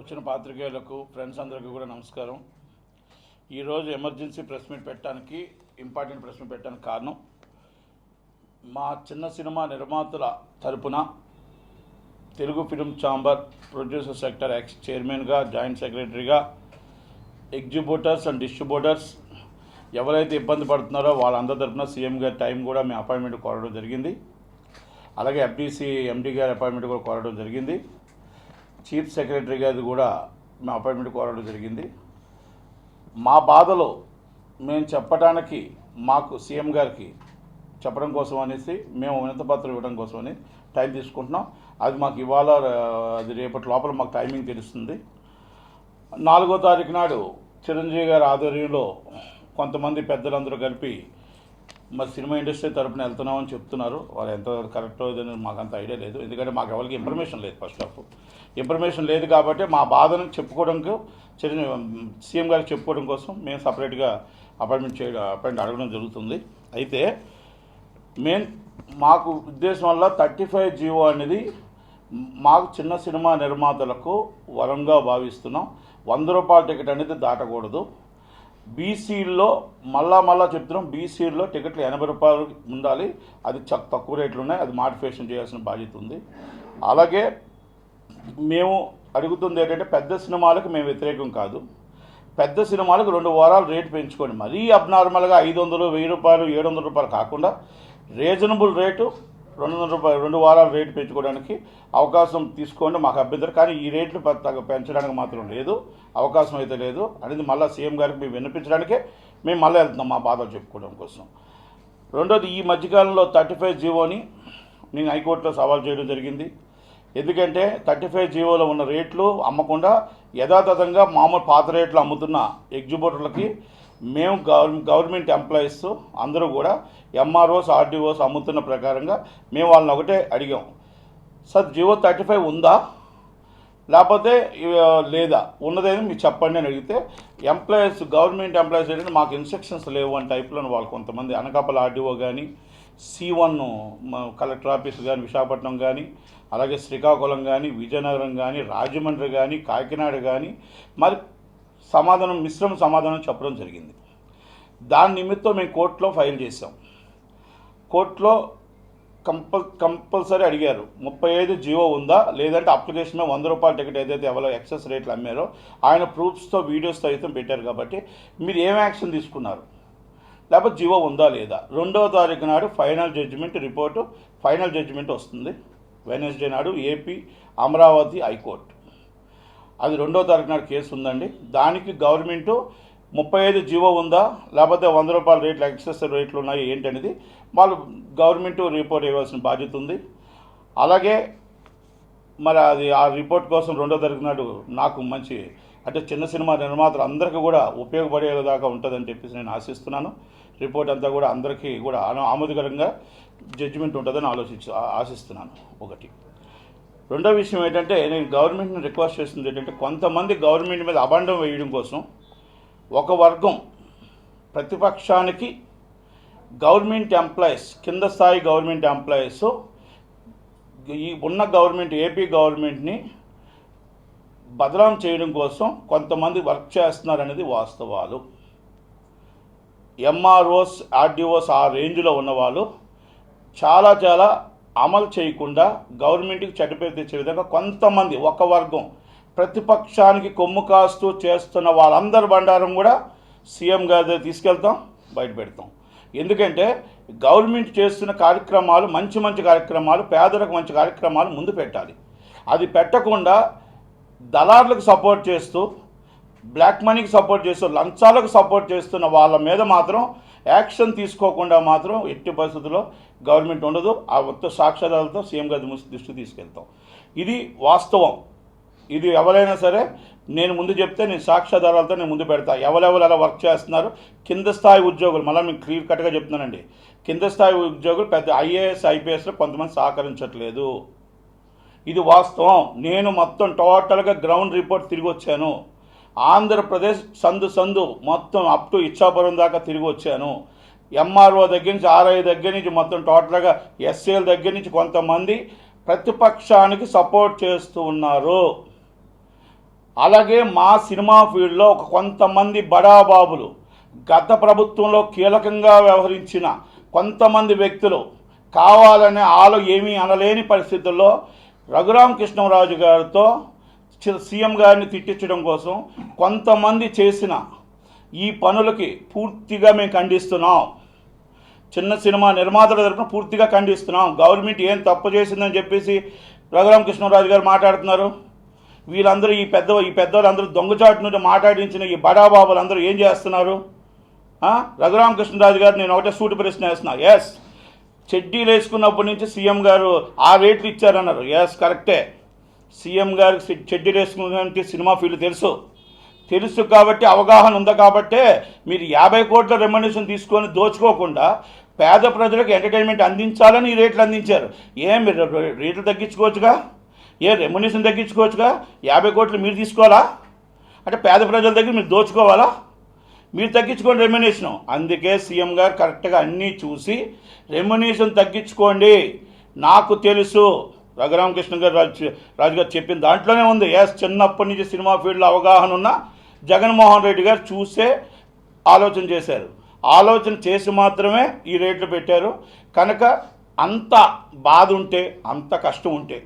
వచ్చిన పాత్రికేయులకు ఫ్రెండ్స్ అందరికీ కూడా నమస్కారం. ఈరోజు ఎమర్జెన్సీ ప్రెస్ మీట్ పెట్టడానికి ఇంపార్టెంట్ ప్రెస్ మీట్ పెట్టడానికి కారణం మా చిన్న సినిమా నిర్మాతల తరపున Telugu film chamber producer sector X చైర్మన్గా, జాయింట్ సెక్రటరీగా, ఎగ్జిబ్యూటర్స్ అండ్ డిస్ట్రిబ్యూటర్స్ ఎవరైతే ఇబ్బంది పడుతున్నారో వాళ్ళందరి తరపున సీఎం గారి టైం కూడా మేము అపాయింట్మెంట్ కోరడం జరిగింది. అలాగే ఎఫ్డీసీ ఎండీ గారి అపాయింట్మెంట్ కూడా కోరడం జరిగింది. చీఫ్ సెక్రటరీ గారిది కూడా మేము అపాయింట్మెంట్ కోరడం జరిగింది. మా బాధలో మేము చెప్పడానికి మాకు సీఎం గారికి చెప్పడం కోసం అనేసి మేము వినతిపత్రం ఇవ్వడం కోసమని టైం తీసుకుంటున్నాం. అది మాకు ఇవాళ అది రేపటి లోపల మాకు టైమింగ్ తెలుస్తుంది. 4వ తారీఖు నాడు చిరంజీవి గారి ఆధ్వర్యంలో కొంతమంది పెద్దలందరూ కలిపి మరి సినిమా ఇండస్ట్రీ తరపున వెళ్తున్నామని చెప్తున్నారు. వాళ్ళు ఎంత కరెక్టో అని మాకు అంత ఐడియా లేదు, ఎందుకంటే మాకు ఎవరికి ఇన్ఫర్మేషన్ లేదు. ఫస్ట్ ఆఫ్ ఇన్ఫర్మేషన్ లేదు కాబట్టి మా బాధను చెప్పుకోవడానికి సీఎం గారికి చెప్పుకోవడం కోసం మేము సపరేట్గా అపాయింట్మెంట్ అడగడం జరుగుతుంది. అయితే మాకు ఉద్దేశం వల్ల 35 జీవో అనేది మాకు చిన్న సినిమా నిర్మాతలకు వరంగా భావిస్తున్నాం. 100 రూపాయల టికెట్ అనేది దాటకూడదు. బీసీల్లో మళ్ళా చెప్తున్నాం, బీసీల్లో టికెట్లు 80 రూపాయలు ఉండాలి. అది తక్కువ రేట్లు ఉన్నాయి, అది మాడిఫికేషన్ చేయాల్సిన బాధ్యత ఉంది. అలాగే మేము అడుగుతుంది ఏంటంటే పెద్ద సినిమాలకు మేము వ్యతిరేకం కాదు. పెద్ద సినిమాలకు 2 వారాలు రేటు పెంచుకోండి. మరీ అబ్నార్మల్గా 500, 1000 రూపాయలు, 700 రూపాయలు కాకుండా రీజనబుల్ రేటు 200 రూపాయలు 2 వారాలు రేటు పెంచుకోవడానికి అవకాశం తీసుకోండి, మాకు అభ్యంతరం. కానీ ఈ రేట్లు పెంచడానికి మాత్రం లేదు, అవకాశం అయితే లేదు అనేది మళ్ళీ సీఎం గారికి మేము వినిపించడానికే మేము మళ్ళీ వెళ్తున్నాం మా బాధలు చెప్పుకోవడం కోసం. రెండోది, ఈ మధ్యకాలంలో 35 జీవోని నేను హైకోర్టులో సవాల్ చేయడం జరిగింది. ఎందుకంటే 35 జీవోలో ఉన్న రేట్లు అమ్మకుండా యథాతథంగా మామూలు పాత రేట్లు అమ్ముతున్న ఎగ్జిబ్యూటర్లకి మేము గవర్నమెంట్ ఎంప్లాయీస్ అందరూ కూడా ఎంఆర్ఓస్, ఆర్డీఓస్ అమ్ముతున్న ప్రకారంగా మేము వాళ్ళని ఒకటే అడిగాం, సార్ జీవో 35 ఉందా లేకపోతే లేదా, ఉన్నదేని మీరు చెప్పండి అని అడిగితే ఎంప్లాయీస్, గవర్నమెంట్ ఎంప్లాయీస్ ఏంటంటే మాకు ఇన్స్ట్రక్షన్స్ లేవు అని టైప్లో వాళ్ళు కొంతమంది అనకాపల్లి ఆర్డీఓ కానీ, C1 కలెక్టర్ ఆఫీస్ కానీ విశాఖపట్నం కానీ, అలాగే శ్రీకాకుళం కానీ, విజయనగరం కానీ, రాజమండ్రి కానీ, కాకినాడ కానీ మరి మిశ్రమ సమాధానం చెప్పడం జరిగింది. దాని నిమిత్తం మేము కోర్టులో ఫైల్ చేసాం. కోర్టులో కంపల్సరీ అడిగారు 35 జీవో ఉందా, లేదంటే అప్లికేషన్ 100 రూపాయల టికెట్ ఏదైతే ఎవరో ఎక్సెస్ రేట్లు అమ్మారో ఆయన ప్రూఫ్స్తో, వీడియోస్తో అయితే పెట్టారు. కాబట్టి మీరు ఏం యాక్షన్ తీసుకున్నారు, లేకపోతే జీవో ఉందా లేదా. 2వ తారీఖు నాడు ఫైనల్ జడ్జిమెంట్ వస్తుంది. వెడ్నెస్డే నాడు ఏపీ అమరావతి హైకోర్టు, అది 2వ తారీఖు నాడు కేసు ఉందండి. దానికి గవర్నమెంటు 35 జీవో ఉందా లేకపోతే 100 రూపాయల రేట్లు ఎక్సెస్ రేట్లు ఉన్నాయి ఏంటనేది వాళ్ళు గవర్నమెంటు రిపోర్ట్ ఇవ్వాల్సిన బాధ్యత ఉంది. అలాగే మరి అది ఆ రిపోర్ట్ కోసం 2వ తారీఖు నాడు నాకు మంచి అంటే చిన్న సినిమా నిర్మాతలు అందరికీ కూడా ఉపయోగపడేదాకా ఉంటుందని చెప్పేసి నేను ఆశిస్తున్నాను. రిపోర్ట్ అంతా కూడా అందరికీ కూడా ఆమోదకరంగా జడ్జిమెంట్ ఉంటుందని ఆశిస్తున్నాను. ఒకటి. రెండో విషయం ఏంటంటే నేను గవర్నమెంట్ని రిక్వెస్ట్ చేస్తుంది ఏంటంటే కొంతమంది గవర్నమెంట్ మీద అబాండం వేయడం కోసం ఒక వర్గం ప్రతిపక్షానికి గవర్నమెంట్ ఎంప్లాయీస్, కింద స్థాయి గవర్నమెంట్ ఎంప్లాయీస్ ఈ ఉన్న గవర్నమెంట్ ఏపీ గవర్నమెంట్ని బదనాం చేయడం కోసం కొంతమంది వర్క్ చేస్తున్నారనేది వాస్తవాలు. ఎంఆర్ఓస్, ఆర్డీఓస్ ఆ రేంజ్లో ఉన్నవాళ్ళు చాలా అమలు చేయకుండా గవర్నమెంట్కి చెడ్డపేరు తెచ్చే విధంగా కొంతమంది ఒక వర్గం ప్రతిపక్షానికి కొమ్ము కాస్తూ చేస్తున్న వాళ్ళందరి బండారం కూడా సీఎం గారి దగ్గర తీసుకెళ్తాం, బయట పెడతాం. ఎందుకంటే గవర్నమెంట్ చేస్తున్న కార్యక్రమాలు మంచి కార్యక్రమాలు, పేదలకు మంచి కార్యక్రమాలు ముందు పెట్టాలి. అది పెట్టకుండా దళారులకు సపోర్ట్ చేస్తూ, బ్లాక్ మనీకి సపోర్ట్ చేస్తూ, లంచాలకు సపోర్ట్ చేస్తున్న వాళ్ళ మీద మాత్రం యాక్షన్ తీసుకోకుండా మాత్రం ఎట్టి పరిస్థితుల్లో గవర్నమెంట్ ఉండదు. ఆ మొత్తం సాక్ష్యాధారాలతో సీఎం గారి దృష్టికి తీసుకెళ్తాం. ఇది వాస్తవం. ఇది ఎవరైనా సరే నేను ముందు చెప్తే నేను సాక్ష్యాధారాలతో నేను ముందు పెడతా. ఎవరెవరు అలా వర్క్ చేస్తున్నారు, కింద స్థాయి ఉద్యోగులు, మళ్ళీ మీకు క్లియర్ కట్గా చెప్తున్నానండి, కింద స్థాయి ఉద్యోగులు పెద్ద ఐఏఎస్, ఐపీఎస్లో కొంతమంది సహకరించట్లేదు. ఇది వాస్తవం. నేను మొత్తం టోటల్గా గ్రౌండ్ రిపోర్ట్ తిరిగి వచ్చాను. ఆంధ్రప్రదేశ్ సందు మొత్తం అప్ టు ఇచ్చాపురం దాకా తిరిగి వచ్చాను. ఎంఆర్ఓ దగ్గర నుంచి, ఆర్ఐ దగ్గర నుంచి, మొత్తం టోటల్గా ఎస్ఏల దగ్గర నుంచి కొంతమంది ప్రతిపక్షానికి సపోర్ట్ చేస్తూ ఉన్నారు. అలాగే మా సినిమా ఫీల్డ్లో కొంతమంది బడాబాబులు, గత ప్రభుత్వంలో కీలకంగా వ్యవహరించిన కొంతమంది వ్యక్తులు కావాలనే ఏమీ అనలేని పరిస్థితుల్లో రఘురామకృష్ణరాజు గారితో సీఎం గారిని తిట్టించడం కోసం కొంతమంది చేసిన ఈ పనులకి పూర్తిగా మేము ఖండిస్తున్నాం. చిన్న సినిమా నిర్మాతల తరపున పూర్తిగా ఖండిస్తున్నాం. గవర్నమెంట్ ఏం తప్పు చేసిందని చెప్పేసి రఘురామకృష్ణరాజు గారు మాట్లాడుతున్నారు. వీళ్ళందరూ ఈ పెద్దవాళ్ళందరూ దొంగచాటు నుండి మాట్లాడించిన ఈ బడాబాబులు అందరూ ఏం చేస్తున్నారు? రఘురామకృష్ణరాజు గారు నేను ఒకటే సూటి ప్రశ్న వేస్తున్నా. ఎస్, చెడ్డీలు వేసుకున్నప్పటి నుంచి సీఎం గారు ఆ రేట్లు ఇచ్చారన్నారు. ఎస్, కరెక్టే. సీఎం గారికి చెడ్డీలు వేసుకున్నటువంటి సినిమా ఫీల్డ్ తెలుసు కాబట్టి, అవగాహన ఉంది కాబట్టే మీరు 50 కోట్ల రెమ్యునరేషన్ తీసుకొని దోచుకోకుండా పేద ప్రజలకు ఎంటర్టైన్మెంట్ అందించాలని ఈ రేట్లు అందించారు. మీరు రేట్లు తగ్గించుకోవచ్చుగా, రెమ్యునరేషన్ తగ్గించుకోవచ్చుగా. 50 కోట్లు మీరు తీసుకోవాలా? అంటే పేద ప్రజల దగ్గర మీరు దోచుకోవాలా? మీరు తగ్గించుకోండి రెమ్యునరేషన్. అందుకే సీఎం గారు కరెక్ట్గా అన్నీ చూసి రెమ్యునరేషన్ తగ్గించుకోండి. నాకు తెలుసు రఘురామకృష్ణ రాజు గారు చెప్పిన దాంట్లోనే ఉంది. ఎస్, చిన్నప్పటి నుంచి సినిమా ఫీల్డ్లో అవగాహన ఉన్న జగన్మోహన్ రెడ్డి గారు చూసే ఆలోచన చేశారు. ఆలోచన చేసి మాత్రమే ఈ రేట్లు పెట్టారు. కనుక అంత బాధ ఉంటే, అంత కష్టం ఉంటే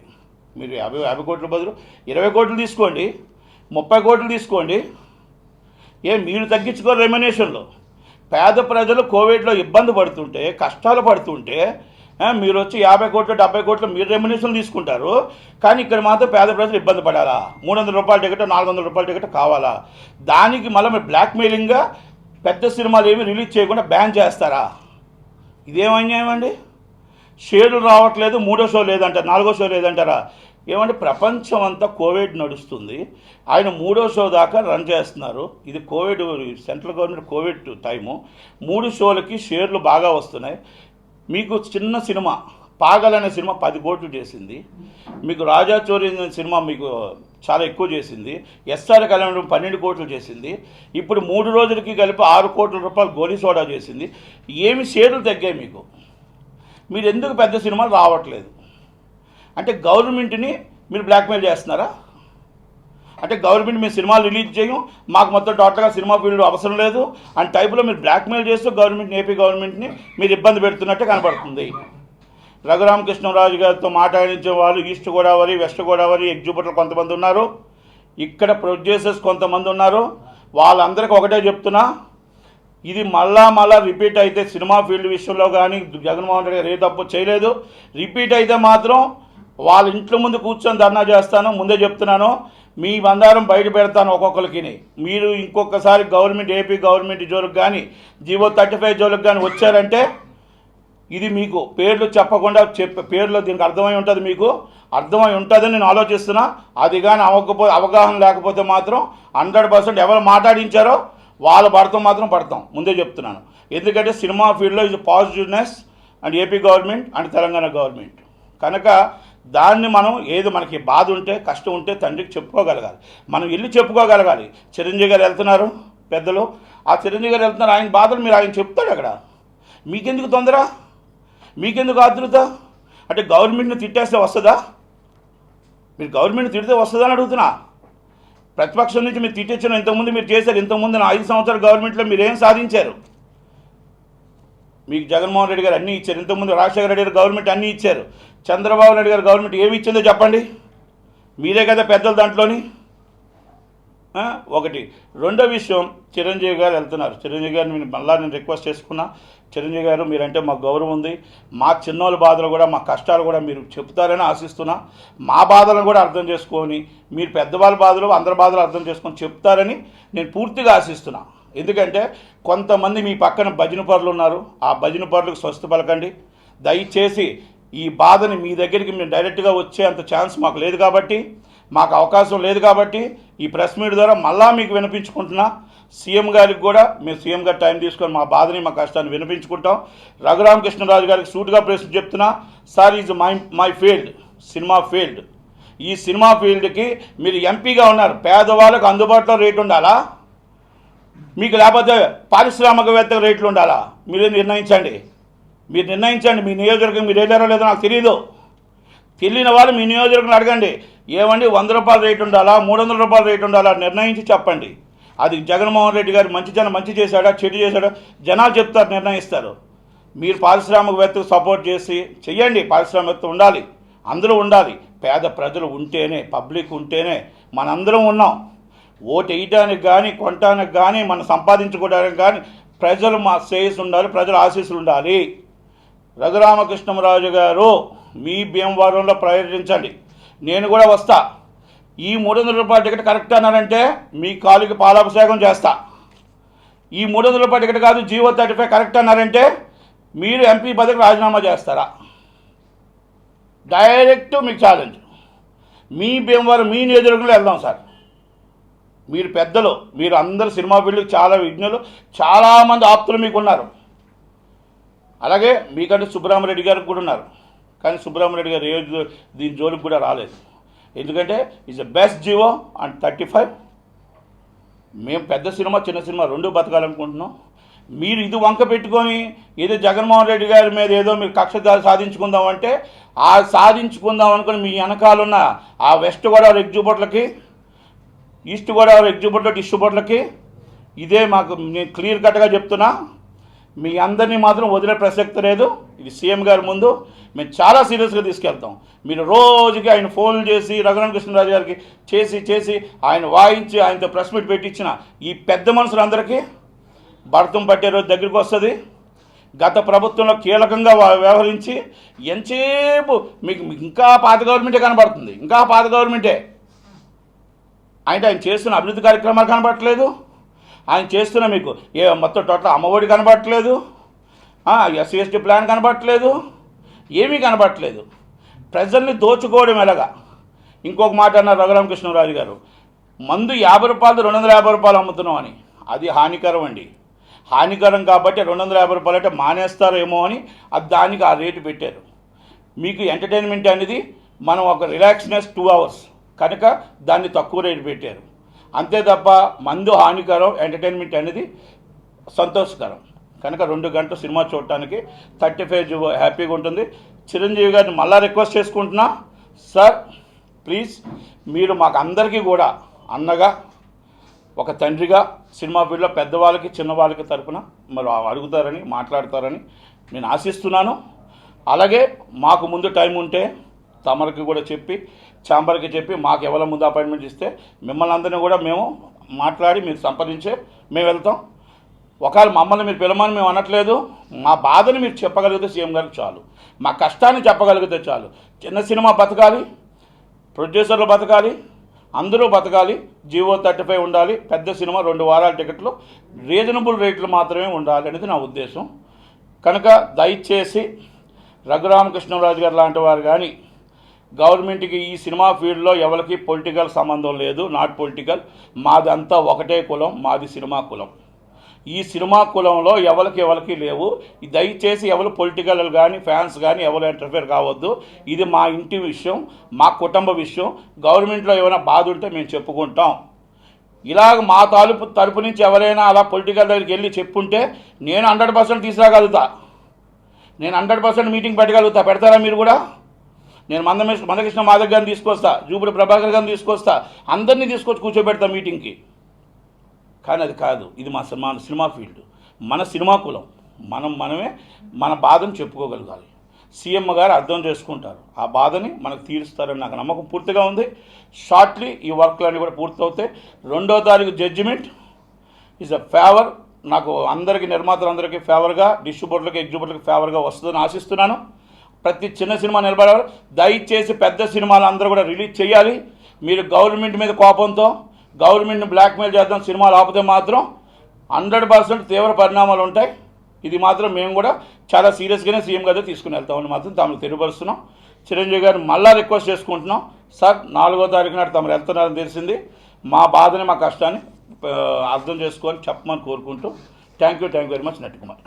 మీరు 50 కోట్ల బదులు 20 కోట్లు తీసుకోండి, 30 కోట్లు తీసుకోండి. మీరు తగ్గించుకోరు రెమ్యునరేషన్లో. పేద ప్రజలు కోవిడ్లో ఇబ్బంది పడుతుంటే, కష్టాలు పడుతుంటే మీరు వచ్చి 50 కోట్లు 70 కోట్లు మీరు రెమ్యునరేషన్ తీసుకుంటారు. కానీ ఇక్కడ మాత్రం పేద ప్రజలు ఇబ్బంది పడాలా? 300 రూపాయల టికెట్, 400 రూపాయల టికెట్ కావాలా? దానికి మళ్ళీ మీరు బ్లాక్మెయిలింగ్గా పెద్ద సినిమాలు ఏమి రిలీజ్ చేయకుండా బ్యాన్ చేస్తారా? ఇదేం అన్యాయం అండి? షేర్లు రావట్లేదు, 3వ షో లేదంటారు, 4వ షో లేదంటారా? ఏమంటే ప్రపంచం అంతా కోవిడ్ నడుస్తుంది. ఆయన 3వ షో దాకా రన్ చేస్తున్నారు. ఇది Covid, central government Covid time. 3 షోలకి షేర్లు బాగా వస్తున్నాయి. మీకు చిన్న సినిమా పాగల్ అనే సినిమా 10 కోట్లు చేసింది. మీకు రాజా చోరీ అనే సినిమా మీకు చాలా ఎక్కువ చేసింది. ఎస్ఆర్ కళ్యాణం 12 కోట్లు చేసింది. ఇప్పుడు 3 రోజులకి కలిపి 6 కోట్ల రూపాయలు గోలీ సోడా చేసింది. ఏమి షేర్లు తగ్గాయి మీకు? మీరు ఎందుకు పెద్ద సినిమాలు రావట్లేదు? అంటే గవర్నమెంట్ని మీరు బ్లాక్మెయిల్ చేస్తున్నారా? అంటే గవర్నమెంట్ మేము సినిమాలు రిలీజ్ చేయం, మాకు మొత్తం టోటల్గా సినిమా ఫీల్డ్ అవసరం లేదు అని టైపులో మీరు బ్లాక్మెయిల్ చేస్తూ ఏపీ గవర్నమెంట్ని మీరు ఇబ్బంది పెడుతున్నట్టే కనబడుతుంది. రఘురామకృష్ణరాజు గారితో మాట్లాడించే వాళ్ళు ఈస్ట్ గోదావరి, వెస్ట్ గోదావరి ఎగ్జిబిటర్లు కొంతమంది ఉన్నారు, ఇక్కడ ప్రొడ్యూసర్స్ కొంతమంది ఉన్నారు. వాళ్ళందరికీ ఒకటే చెప్తున్నా, ఇది మళ్ళా రిపీట్ అయితే సినిమా ఫీల్డ్ విషయంలో కానీ జగన్మోహన్ రెడ్డి గారు ఏ తప్పు చేయలేదు. రిపీట్ అయితే మాత్రం వాళ్ళ ఇంట్లో ముందు కూర్చొని ధర్నా చేస్తాను. ముందే చెప్తున్నాను, మీ బండారం బయట పెడతాను ఒక్కొక్కరికి. మీరు ఇంకొకసారి ఏపీ గవర్నమెంట్ జోలికి కానీ జీవో 35 జోలికి కానీ వచ్చారంటే ఇది మీకు పేర్లు చెప్పకుండా పేర్లో దీనికి అర్థమై ఉంటుంది, మీకు అర్థమై ఉంటుందని నేను ఆలోచిస్తున్నా. అది కానీ అవగాహన లేకపోతే మాత్రం 100% ఎవరు మాట్లాడించారో వాళ్ళ పడతాం మాత్రం పడతాం, ముందే చెప్తున్నాను. ఎందుకంటే సినిమా ఫీల్డ్లో ఇది positiveness and AP government and Telangana government. కనుక దాన్ని మనం ఏదో మనకి బాధ ఉంటే, కష్టం ఉంటే తండ్రికి చెప్పుకోగలగాలి, మనం వెళ్ళి చెప్పుకోగలగాలి. చిరంజీవి గారు వెళ్తున్నారు, పెద్దలు ఆ చిరంజీవి గారు వెళ్తున్నారు, ఆయన బాధలు మీరు ఆయన చెప్తాడు అక్కడ. మీకెందుకు తొందర? మీకెందుకు ఆతృత? అంటే గవర్నమెంట్ని తిట్టేస్తే వస్తుందా? మీరు గవర్నమెంట్ తిడితే వస్తుందా అని అడుగుతున్నా. ప్రతిపక్షం నుంచి మీరు తిట్టించిన ఇంతకుముందు మీరు చేశారు. ఇంతకుముందు 5 సంవత్సరాల గవర్నమెంట్లో మీరు ఏం సాధించారు? మీకు జగన్మోహన్ రెడ్డి గారు అన్నీ ఇచ్చారు. ఇంతకుముందు రాజశేఖర రెడ్డి గారు గవర్నమెంట్ అన్నీ ఇచ్చారు. చంద్రబాబు నాయుడు గారు గవర్నమెంట్ ఏమి ఇచ్చిందో చెప్పండి. మీరే కదా పెద్దలు దాంట్లోని. ఒకటి. రెండో విషయం, చిరంజీవి గారు వెళ్తున్నారు. చిరంజీవి గారిని మళ్ళీ నేను రిక్వెస్ట్ చేసుకున్నా, చిరంజీవి గారు మీరంటే మాకు గౌరవం ఉంది, మా చిన్నోళ్ళ బాధలు కూడా, మా కష్టాలు కూడా మీరు చెప్తారని ఆశిస్తున్నా. మా బాధలను కూడా అర్థం చేసుకొని, మీరు పెద్దవాళ్ళ బాధలు అందరి బాధలు అర్థం చేసుకొని చెప్తారని నేను పూర్తిగా ఆశిస్తున్నా. ఎందుకంటే కొంతమంది మీ పక్కన భజన పరులు ఉన్నారు, ఆ భజన పరులకు స్వస్థ పలకండి. దయచేసి ఈ బాధని మీ దగ్గరికి మేము డైరెక్ట్గా వచ్చే అంత ఛాన్స్ మాకు లేదు కాబట్టి, మాకు అవకాశం లేదు కాబట్టి ఈ ప్రెస్ మీట్ ద్వారా మళ్ళా మీకు వినిపించుకుంటున్నా. సీఎం గారికి కూడా మేము సీఎం గారి టైం తీసుకొని మా బాధని, మా కష్టాన్ని వినిపించుకుంటాం. రఘురామకృష్ణరాజు గారికి సూటుగా ప్రశ్న చెప్తున్నా, sir is my field, cinema field. ఈ సినిమా ఫీల్డ్కి మీరు ఎంపీగా ఉన్నారు, పేదవాళ్ళకు అందుబాటులో రేటు ఉండాలా మీకు, లేకపోతే పారిశ్రామికవేత్త రేట్లు ఉండాలా? మీరే నిర్ణయించండి. మీ నియోజకవర్గం మీరు వెళ్ళారో లేదో నాకు తెలియదు. తెలియని వాళ్ళు మీ నియోజకవర్గం అడగండి. ఏమండి 100 రూపాయల రేటు ఉండాలా 300 రూపాయల రేటు ఉండాలా నిర్ణయించి చెప్పండి. అది జగన్మోహన్ రెడ్డి గారు మంచి చేశాడా చెడు చేశాడా జనాలు చెప్తారు, నిర్ణయిస్తారు. మీరు పారిశ్రామికవేత్తకు సపోర్ట్ చేసి చెయ్యండి. పారిశ్రామికవేత్త ఉండాలి, అందరూ ఉండాలి. పేద ప్రజలు ఉంటేనే, పబ్లిక్ ఉంటేనే మనందరం ఉన్నాం. ఓటు వేయడానికి కానీ కొనటానికి కానీ మనం సంపాదించుకోవడానికి కానీ ప్రజలు మా శ్రేయస్సు ఉండాలి, ప్రజల ఆశీస్సులు ఉండాలి. రఘురామకృష్ణరాజు గారు మీ భీమవరంలో పర్యటించండి, నేను కూడా వస్తా. ఈ 300 రూపాయల టికెట్ కరెక్ట్ అన్నారంటే మీ కాలుకి పాలాభిషేకం చేస్తా. ఈ 300 రూపాయల టికెట్ కాదు జీవో 35 కరెక్ట్ అన్నారంటే మీరు ఎంపీ పదవికి రాజీనామా చేస్తారా? డైరెక్ట్ మీకు ఛాలెంజ్. మీ భీమవరం మీ నియోజకవర్గంలో వెళ్దాం సార్. మీరు పెద్దలు, మీరు అందరు సినిమా ఫీల్డ్కి చాలా విజ్ఞులు, చాలామంది ఆప్తులు మీకు ఉన్నారు. అలాగే మీకంటే సుబ్రహ్మరెడ్డి గారికి కూడా ఉన్నారు. కానీ సుబ్రహ్మరెడ్డి గారు దీని జోలికి కూడా రాలేదు. ఎందుకంటే is the best GO and 35. మేము పెద్ద సినిమా చిన్న సినిమా రెండు బతకాలనుకుంటున్నాం. మీరు ఇది వంక పెట్టుకొని ఏదో జగన్మోహన్ రెడ్డి గారి మీద ఏదో మీరు కక్ష సాధించుకుందామంటే ఆ సాధించుకుందాం అనుకుని మీ వెనకాలన్న ఆ వెస్ట్ గోదావరి ఎగ్జిబిట్లకి, ఈస్ట్ గోదావరి ఎగ్జిబిట్లో డిస్ట్రిబ్యూటర్లకి ఇదే మాకు నేను క్లియర్ కట్గా చెప్తున్నా. మీ అందరినీ మాత్రం వదిలే ప్రసక్తి లేదు. ఇది సీఎం గారి ముందు మేము చాలా సీరియస్గా తీసుకెళ్తాం. మీరు రోజుకి ఆయన ఫోన్లు చేసి రఘురామకృష్ణరాజు గారికి చేసి ఆయన వాయించి ఆయనతో ప్రెస్ మీట్ పెట్టించిన ఈ పెద్ద మనుషులందరికీ భరతం పట్టే రోజు దగ్గరికి వస్తుంది. గత ప్రభుత్వంలో కీలకంగా వ్యవహరించి ఎంతసేపు మీకు ఇంకా పాత గవర్నమెంటే కనబడుతుంది, ఇంకా పాత గవర్నమెంటే. ఆయన చేస్తున్న అభివృద్ధి కార్యక్రమాలు కనబడట్లేదు, ఆయన చేస్తున్న మీకు మొత్తం టోటల్ అమ్మఒడి కనబడట్లేదు, ఎస్సీ ఎస్టీ ప్లాన్ కనబడట్లేదు, ఏమీ కనబడట్లేదు. ప్రజల్ని దోచుకోవడం ఎలాగా? ఇంకొక మాట అన్నారు రఘురామకృష్ణరాజు గారు, మందు 50 రూపాయలు 250 రూపాయలు అమ్ముతున్నాం అని. అది హానికరం అండి. హానికరం కాబట్టి 250 రూపాయలు అంటే మానేస్తారేమో అని దానికి ఆ రేటు పెట్టారు. మీకు ఎంటర్టైన్మెంట్ అనేది మనం ఒక రిలాక్స్నెస్ 2 hours కనుక దాన్ని తక్కువ రేటు పెట్టారు. అంతే తప్ప మందు హానికరం, ఎంటర్టైన్మెంట్ అనేది సంతోషకరం. కనుక 2 గంటలు సినిమా చూడటానికి 35 హ్యాపీగా ఉంటుంది. చిరంజీవి గారిని మళ్ళా రిక్వెస్ట్ చేసుకుంటున్నా, సార్ ప్లీజ్ మీరు మాకు అందరికీ కూడా అన్నగా, ఒక తండ్రిగా సినిమా ఫీల్డ్లో పెద్దవాళ్ళకి చిన్నవాళ్ళకి తరపున మరి అడుగుతారని మాట్లాడతారని నేను ఆశిస్తున్నాను. అలాగే మాకు ముందు టైం ఉంటే తమరికి కూడా చెప్పి ఛాంబర్కి చెప్పి మాకు ఎవరి ముందు అపాయింట్మెంట్ ఇస్తే మిమ్మల్ని అందరినీ కూడా మేము మాట్లాడి మీరు సంప్రదించే మేము వెళ్తాం. ఒకవేళ మమ్మల్ని మీరు పిలమని మేము అనట్లేదు, మా బాధని మీరు చెప్పగలిగితే సీఎం గారికి చాలు, మా కష్టాన్ని చెప్పగలిగితే చాలు. చిన్న సినిమా బతకాలి, ప్రొడ్యూసర్లు బతకాలి, అందరూ బతకాలి, జీవో 35 ఉండాలి, పెద్ద సినిమా 2 వారాల టికెట్లు రీజనబుల్ రేట్లు మాత్రమే ఉండాలి అనేది నా ఉద్దేశం. కనుక దయచేసి రఘురామకృష్ణరాజు గారు లాంటి వారు కానీ గవర్నమెంట్కి ఈ సినిమా ఫీల్డ్లో ఎవరికి పొలిటికల్ సంబంధం లేదు, నాట్ పొలిటికల్. మాదంతా ఒకటే కులం, మాది సినిమా కులం. ఈ సినిమా కులంలో ఎవరికి లేవు. దయచేసి ఎవరు పొలిటికల్ కానీ ఫ్యాన్స్ కానీ ఎవరు ఇంటర్ఫేర్ కావద్దు. ఇది మా ఇంటి విషయం, మా కుటుంబ విషయం. గవర్నమెంట్లో ఏమైనా బాధ ఉంటే మేము చెప్పుకుంటాం. ఇలాగ మా తరపు నుంచి ఎవరైనా అలా పొలిటికల్ దగ్గరికి వెళ్ళి చెప్పుంటే నేను 100% తీసుకురాగలుగుతా, నేను 100% మీటింగ్ పెట్టగలుగుతా. పెడతారా మీరు కూడా? నేను మందకృష్ణ మాధవ్ గారిని తీసుకొస్తా, జూపుడు ప్రభాకర్ గారిని తీసుకొస్తా, అందరినీ తీసుకొచ్చి కూర్చోబెడతా మీటింగ్కి. కానీ అది కాదు, ఇది మా సినిమా ఫీల్డ్, మన సినిమా కులం. మనమే మన బాధను చెప్పుకోగలగాలి. సీఎం గారు అర్థం చేసుకుంటారు, ఆ బాధని మనకు తీరుస్తారని నాకు నమ్మకం పూర్తిగా ఉంది. షార్ట్లీ ఈ వర్క్లన్నీ కూడా పూర్తవుతాయి. 2వ తారీఖు జడ్జిమెంట్ ఈజ్ అ ఫేవర్. నాకు అందరికీ, నిర్మాతలందరికీ ఫేవర్గా, డిస్ట్రిబ్యూటర్లకి ఎగ్జిబ్యూటర్లకి ఫేవర్గా వస్తుందని ఆశిస్తున్నాను. ప్రతి చిన్న సినిమా నిలబడాలి. దయచేసి పెద్ద సినిమాలు అందరూ కూడా రిలీజ్ చేయాలి. మీరు గవర్నమెంట్ మీద కోపంతో గవర్నమెంట్ని బ్లాక్మెయిల్ చేద్దాం సినిమాలు ఆపితే మాత్రం 100% తీవ్ర పరిణామాలు ఉంటాయి. ఇది మాత్రం మేము కూడా చాలా సీరియస్గానే సీఎం గారు తీసుకుని వెళ్తామని మాత్రం తమకు తెలియపరుస్తున్నాం. చిరంజీవి గారిని మళ్ళా రిక్వెస్ట్ చేసుకుంటున్నాం, సార్ 4వ తారీఖు నాడు తమరు వెళ్తున్నారని తెలిసింది. మా బాధని మా కష్టాన్ని అర్థం చేసుకొని చెప్పమని కోరుకుంటూ థ్యాంక్ యూ వెరీ మచ్. నటి కుమార్.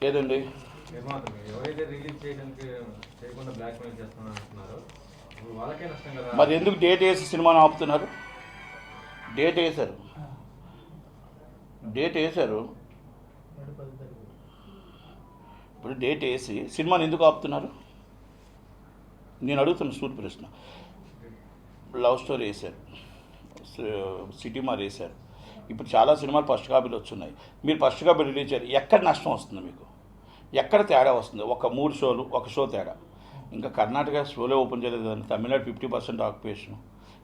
ఏదండి మరి ఎందుకు డేట్ వేసి సినిమాను ఆపుతున్నారు? డేట్ వేశారు ఇప్పుడు డేట్ వేసి సినిమాని ఎందుకు ఆపుతున్నారు? నేను అడుగుతున్న సూటి ప్రశ్న. లవ్ స్టోరీ వేశారు, సిటీ మార్ వేశారు, ఇప్పుడు చాలా సినిమాలు ఫస్ట్ కాపీలు వచ్చున్నాయి. మీరు ఫస్ట్ కాపీ రిలీజ్ చేయాలి, ఎక్కడ నష్టం వస్తుంది మీకు? ఎక్కడ తేడా వస్తుంది? ఒక 3 షోలు, ఒక షో తేడా. ఇంకా కర్ణాటక షోలే ఓపెన్ చేయలేదు కదండి, తమిళనాడు 50% ఆక్యుపేషన్.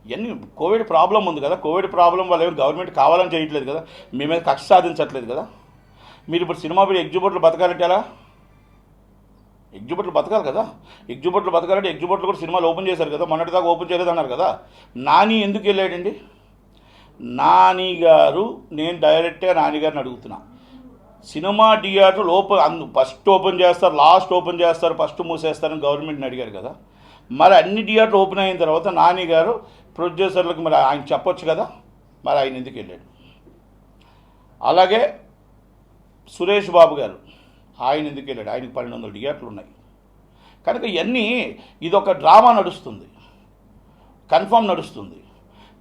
ఇవన్నీ కోవిడ్ ప్రాబ్లం ఉంది కదా. కోవిడ్ ప్రాబ్లం వల్ల ఏమి గవర్నమెంట్ కావాలని చేయట్లేదు కదా, మీ మీద కక్ష సాధించట్లేదు కదా. మీరు ఇప్పుడు సినిమా పోయి ఎగ్జిబిట్లు బతకాలంటే ఎలా? ఎగ్జిబిట్లు బతకాలి కదా. ఎగ్జిబిట్లు బతకాలంటే ఎగ్జిబిట్లు కూడా సినిమాలు ఓపెన్ చేశారు కదా, మొన్నటిదాకా ఓపెన్ చేయలేదు అన్నారు కదా. నాని ఎందుకు వెళ్ళాడండి? నాని గారు, నేను డైరెక్ట్గా నాని గారిని అడుగుతున్నా, సినిమా థియేటర్లు ఫస్ట్ ఓపెన్ చేస్తారు, లాస్ట్ ఓపెన్ చేస్తారు, ఫస్ట్ మూసేస్తారని గవర్నమెంట్ని అడిగారు కదా. మరి అన్ని థియేటర్లు ఓపెన్ అయిన తర్వాత నాని గారు ప్రొడ్యూసర్లకు మరి ఆయన చెప్పొచ్చు కదా, మరి ఆయన ఎందుకు వెళ్ళాడు? అలాగే సురేష్ బాబు గారు, ఆయన ఎందుకు వెళ్ళాడు? ఆయనకి 1200 థియేటర్లు ఉన్నాయి కనుక ఇవన్నీ ఇదొక డ్రామా నడుస్తుంది, కన్ఫామ్ నడుస్తుంది.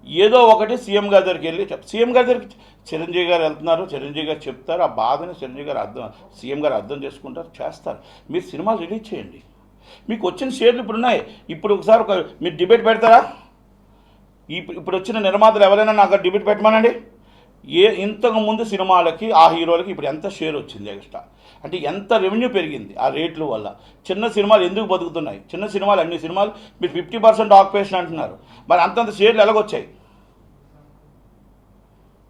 ఏదో ఒకటి సీఎం గారి దగ్గరికి వెళ్ళి సీఎం గారి దగ్గరికి చిరంజీవి గారు వెళ్తున్నారు, చిరంజీవి గారు చెప్తారు, ఆ బాధని చిరంజీవి గారు సీఎం గారు అర్థం చేసుకుంటారు, చేస్తారు. మీరు సినిమాలు రిలీజ్ చేయండి, మీకు వచ్చిన షేర్లు ఇప్పుడు ఉన్నాయి. ఇప్పుడు ఒకసారి మీరు డిబేట్ పెడతారా? ఇప్పుడు వచ్చిన నిర్మాతలు ఎవరైనా నాకు డిబేట్ పెట్టమనండి. ఇంతకు ముందు సినిమాలకి ఆ హీరోలకి ఇప్పుడు ఎంత షేర్ వచ్చింది ఎక్స్ట్రా, అంటే ఎంత రెవెన్యూ పెరిగింది ఆ రేట్ల వల్ల. చిన్న సినిమాలు ఎందుకు బతుకుతున్నాయి? చిన్న సినిమాలు, అన్ని సినిమాలు మీరు 50% ఆక్యుపేషన్ అంటున్నారు, మరి అంతంత షేర్లు ఎలాగొచ్చాయి?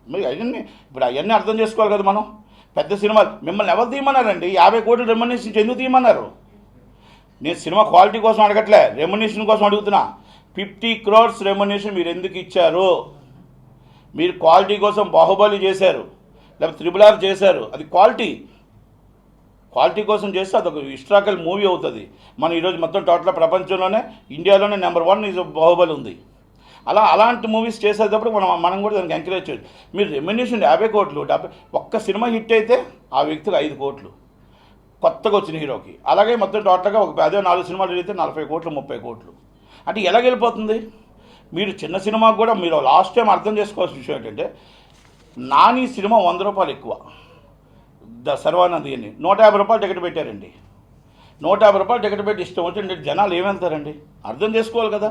మరి అవన్నీ ఇప్పుడు అవన్నీ అర్థం చేసుకోవాలి కదా మనం. పెద్ద సినిమాలు మిమ్మల్ని ఎవరు తీయమన్నారండి? 50 కోట్ల రెమ్యునరేషన్ ఎందుకు తీయమన్నారు? నేను సినిమా క్వాలిటీ కోసం అడగట్లే, రెమ్యునరేషన్ కోసం అడుగుతున్నా. 50 crores రెమ్యునరేషన్ మీరు ఎందుకు ఇచ్చారు? మీరు క్వాలిటీ కోసం బాహుబలి చేశారు, లేకపోతే RRR చేశారు, అది క్వాలిటీ కోసం చేస్తే అదొక హిస్టారికల్ మూవీ అవుతుంది. మనం ఈరోజు మొత్తం టోటల్ ప్రపంచంలోనే, ఇండియాలోనే నెంబర్ 1 ఈజ్ బాహుబలి ఉంది. అలాంటి మూవీస్ చేసేటప్పుడు మనం కూడా దానికి ఎంకరేజ్ చేయొచ్చు. మీరు రెమ్యునరేషన్ 50 కోట్లు, ఒక్క సినిమా హిట్ అయితే ఆ వ్యక్తికి 5 కోట్లు కొత్తగా వచ్చిన హీరోకి. అలాగే మొత్తం టోటల్గా అదే 4 సినిమాలు అయితే 40 కోట్లు 30 కోట్లు. అంటే ఎలా వెళ్ళిపోతుంది? మీరు చిన్న సినిమాకు కూడా మీరు లాస్ట్ టైం అర్థం చేసుకోవాల్సిన విషయం ఏంటంటే, నాని సినిమా 100 రూపాయలు ఎక్కువ, సర్వానంద్ అని 150 రూపాయలు టికెట్ పెట్టారండి. 150 రూపాయలు టికెట్ పెట్టి ఇష్టం వచ్చింటే జనాలు ఏమెళ్తారండి? అర్థం చేసుకోవాలి కదా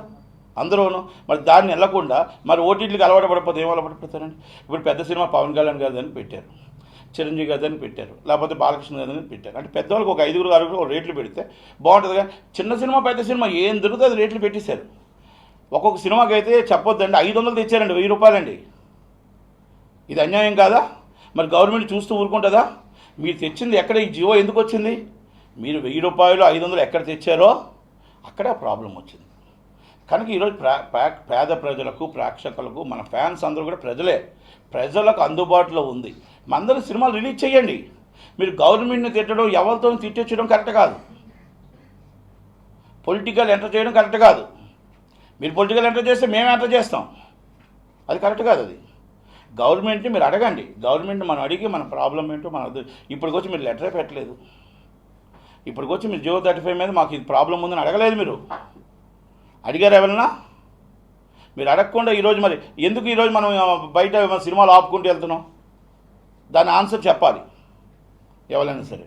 అందరూను. మరి దాన్ని వెళ్ళకుండా మరి ఓటీటీలకు అలవాటు పడిపోతే ఏం అలవాటు పడిపోతారండి? ఇప్పుడు పెద్ద సినిమా పవన్ కళ్యాణ్ గారి దాన్ని పెట్టారు, చిరంజీవి గారి దాన్ని పెట్టారు, లేకపోతే బాలకృష్ణ గారి దాన్ని పెట్టారు. అంటే పెద్దవాళ్ళకి ఒక 5 6 రేట్లు పెడితే బాగుంటుంది. కానీ చిన్న సినిమా పెద్ద సినిమా ఏం దొరికితే అది రేట్లు పెట్టేశారు. ఒక్కొక్క సినిమాకి అయితే చెప్పొద్దండి 500 తెచ్చారండి, 1000 రూపాయలండి. ఇది అన్యాయం కాదా? మరి గవర్నమెంట్ చూస్తూ ఊరుకుంటుందా? మీరు తెచ్చింది ఎక్కడ? ఈ జియో ఎందుకు వచ్చింది? మీరు 1000 రూపాయలు 500 ఎక్కడ తెచ్చారో అక్కడే ప్రాబ్లం వచ్చింది. కనుక ఈరోజు పేద ప్రజలకు, ప్రేక్షకులకు, మన ఫ్యాన్స్ అందరూ కూడా ప్రజలకు అందుబాటులో ఉంది. మనందరూ సినిమాలు రిలీజ్ చేయండి. మీరు గవర్నమెంట్ని తిట్టడం, ఎవరితో తిట్టించడం కరెక్ట్ కాదు. పొలిటికల్ ఎంటర్ చేయడం కరెక్ట్ కాదు. మీరు పొలిటికల్ ఎంటర్ చేస్తే మేము ఎంటర్ చేస్తాం, అది కరెక్ట్ కాదు. అది గవర్నమెంట్ని మీరు అడగండి. గవర్నమెంట్ మనం అడిగి మన ప్రాబ్లం ఏంటో మన ఇప్పటికొచ్చి మీరు లెటరే పెట్టలేదు. ఇప్పటికొచ్చి మీరు జియో 35 మీద మాకు ఇది ప్రాబ్లం ఉందని అడగలేదు. మీరు అడిగారు ఎవరన్నా? మీరు అడగకుండా ఈరోజు మరి ఎందుకు ఈరోజు మనం బయట సినిమాలు ఆపుకుంటూ వెళ్తున్నాం? దాని ఆన్సర్ చెప్పాలి ఎవరైనా సరే.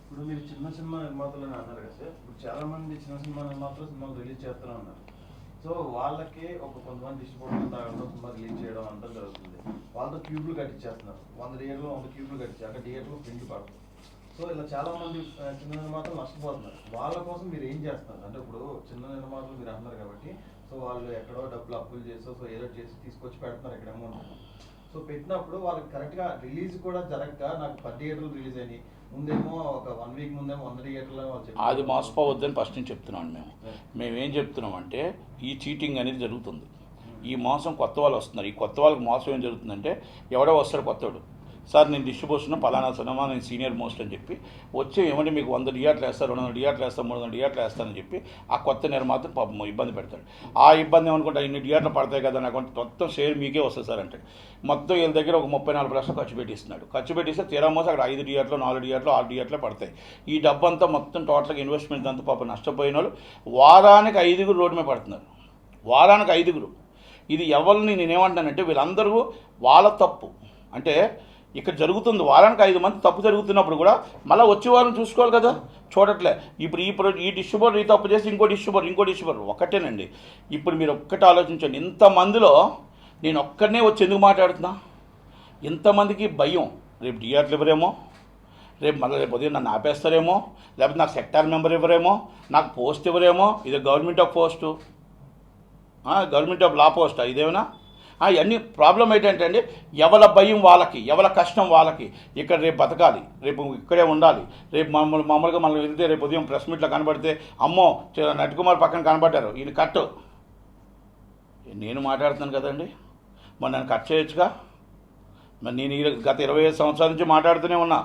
ఇప్పుడు మీరు చిన్న సినిమా నిర్మాతలని అన్నారు కదా సార్, ఇప్పుడు చాలా మంది చిన్న సినిమా నిర్మాతలు సినిమాలు రిలీజ్ చేస్తూనే ఉన్నారు. సో వాళ్ళకి కొంతమంది డిస్ట్రిబ్యూటర్ తాగడం, సినిమా రిలీజ్ చేయడం అంతా జరుగుతుంది. వాళ్ళతో క్యూబ్లు కట్టించేస్తున్నారు, 100 థియేటర్లో 100 క్యూబ్లు కట్టించి అక్కడ థియేటర్లో ప్రింట్ పడుతుంది. సో ఇలా చాలా మంది చిన్న నిర్మాతలు నష్టపోతున్నారు. వాళ్ళ కోసం మీరు ఏం చేస్తున్నారు? అంటే ఇప్పుడు చిన్న నిర్మాతలు మీరు అంటున్నారు కాబట్టి, సో వాళ్ళు ఎక్కడో డబ్బులు అప్పులు చేసో సో ఏదో చేసి తీసుకొచ్చి పెడుతున్నారు ఇక్కడ అమౌంట్. సో పెట్టినప్పుడు వాళ్ళకి కరెక్ట్గా రిలీజ్ కూడా జరగక నాకు 10 థియేటర్లు రిలీజ్ అయినాయి, ముందేమో ఒక 1 వీక్ ముందేమో 100 థియేటర్లో అది మోసపోవద్దని ఫస్ట్ నుంచి చెప్తున్నాను. మేమేం చెప్తున్నామంటే ఈ చీటింగ్ అనేది జరుగుతుంది. ఈ మోసం కొత్త వాళ్ళు వస్తున్నారు. ఈ కొత్త వాళ్ళకి మోసం ఏం జరుగుతుందంటే, ఎవడో వస్తాడు కొత్తవాడు, సార్ నేను డిస్ట్రిబ్యూషన్ పలానా సినిమా నేను సీనియర్ మోస్ట్ అని చెప్పి వచ్చి ఏమంటే మీకు 100 థియేటర్లు వేస్తారు, 200 థియేటర్లు వేస్తాను, 300 థియేటర్లు వేస్తానని చెప్పి ఆ కొత్త నిర్మాతను పాపం ఇబ్బంది పెడతాడు. ఆ ఇబ్బంది ఏమనుకుంటా, ఇన్ని థియేటర్లు పడతాయి కదా నాకు మొత్తం షేర్ మీకే వస్తుంది సార్ అంటే మొత్తం వీళ్ళ దగ్గర ఒక 34 లక్షలు ఖర్చు పెట్టిస్తున్నాడు. ఖర్చు పెట్టిస్తే తీరా మోసం అక్కడ 5 థియేటర్లు 4 థియేటర్లు 6 థియేటర్లే పడతాయి. ఈ డబ్బు అంతా మొత్తం టోటల్గా ఇన్వెస్ట్మెంట్ అంతా పాపం నష్టపోయిన వాళ్ళు వారానికి 5 రోడ్డు మీద పడుతున్నారు. వారానికి 5. ఇది ఎవరిని నేనేమంటానంటే వీళ్ళందరూ వాళ్ళ తప్పు. అంటే ఇక్కడ జరుగుతుంది, వారానికి 5 మంది తప్పు జరుగుతున్నప్పుడు కూడా మళ్ళీ వచ్చే వారం చూసుకోవాలి కదా, చూడట్లే. ఇప్పుడు ఈ డిస్ట్రిబ్యూటర్ ఈ తప్పు చేసి ఇంకో డిస్ట్రిబ్యూటర్ ఒకటేనండి. ఇప్పుడు మీరు ఒక్కటి ఆలోచించండి, ఇంతమందిలో నేను ఒక్కడనే వచ్చి ఎందుకు మాట్లాడుతున్నా? ఇంతమందికి భయం, రేపు డిఆర్లు ఇవ్వరేమో, రేపు ఉదయం నన్ను ఆపేస్తారేమో, లేకపోతే నాకు సెక్టార్ మెంబర్ ఇవ్వరేమో, నాకు పోస్ట్ ఇవ్వరేమో. ఇది government of post, government of law post ఇదేమైనా? ఇవన్నీ ప్రాబ్లం ఏంటంటే అండి, ఎవరి భయం వాళ్ళకి, ఎవరి కష్టం వాళ్ళకి. ఇక్కడ రేపు బతకాలి, రేపు ఇక్కడే ఉండాలి, రేపు మామూలుగా మనం వెళ్తే రేపు ఉదయం ప్రెస్ మీట్లో కనబడితే అమ్మో నటికుమార్ పక్కన కనబడ్డారు, ఈయన కట్. నేను మాట్లాడుతున్నాను కదండి, మరి నన్ను కట్ చేయొచ్చుగా. మరి నేను గత 25 సంవత్సరాల నుంచి మాట్లాడుతూనే ఉన్నా.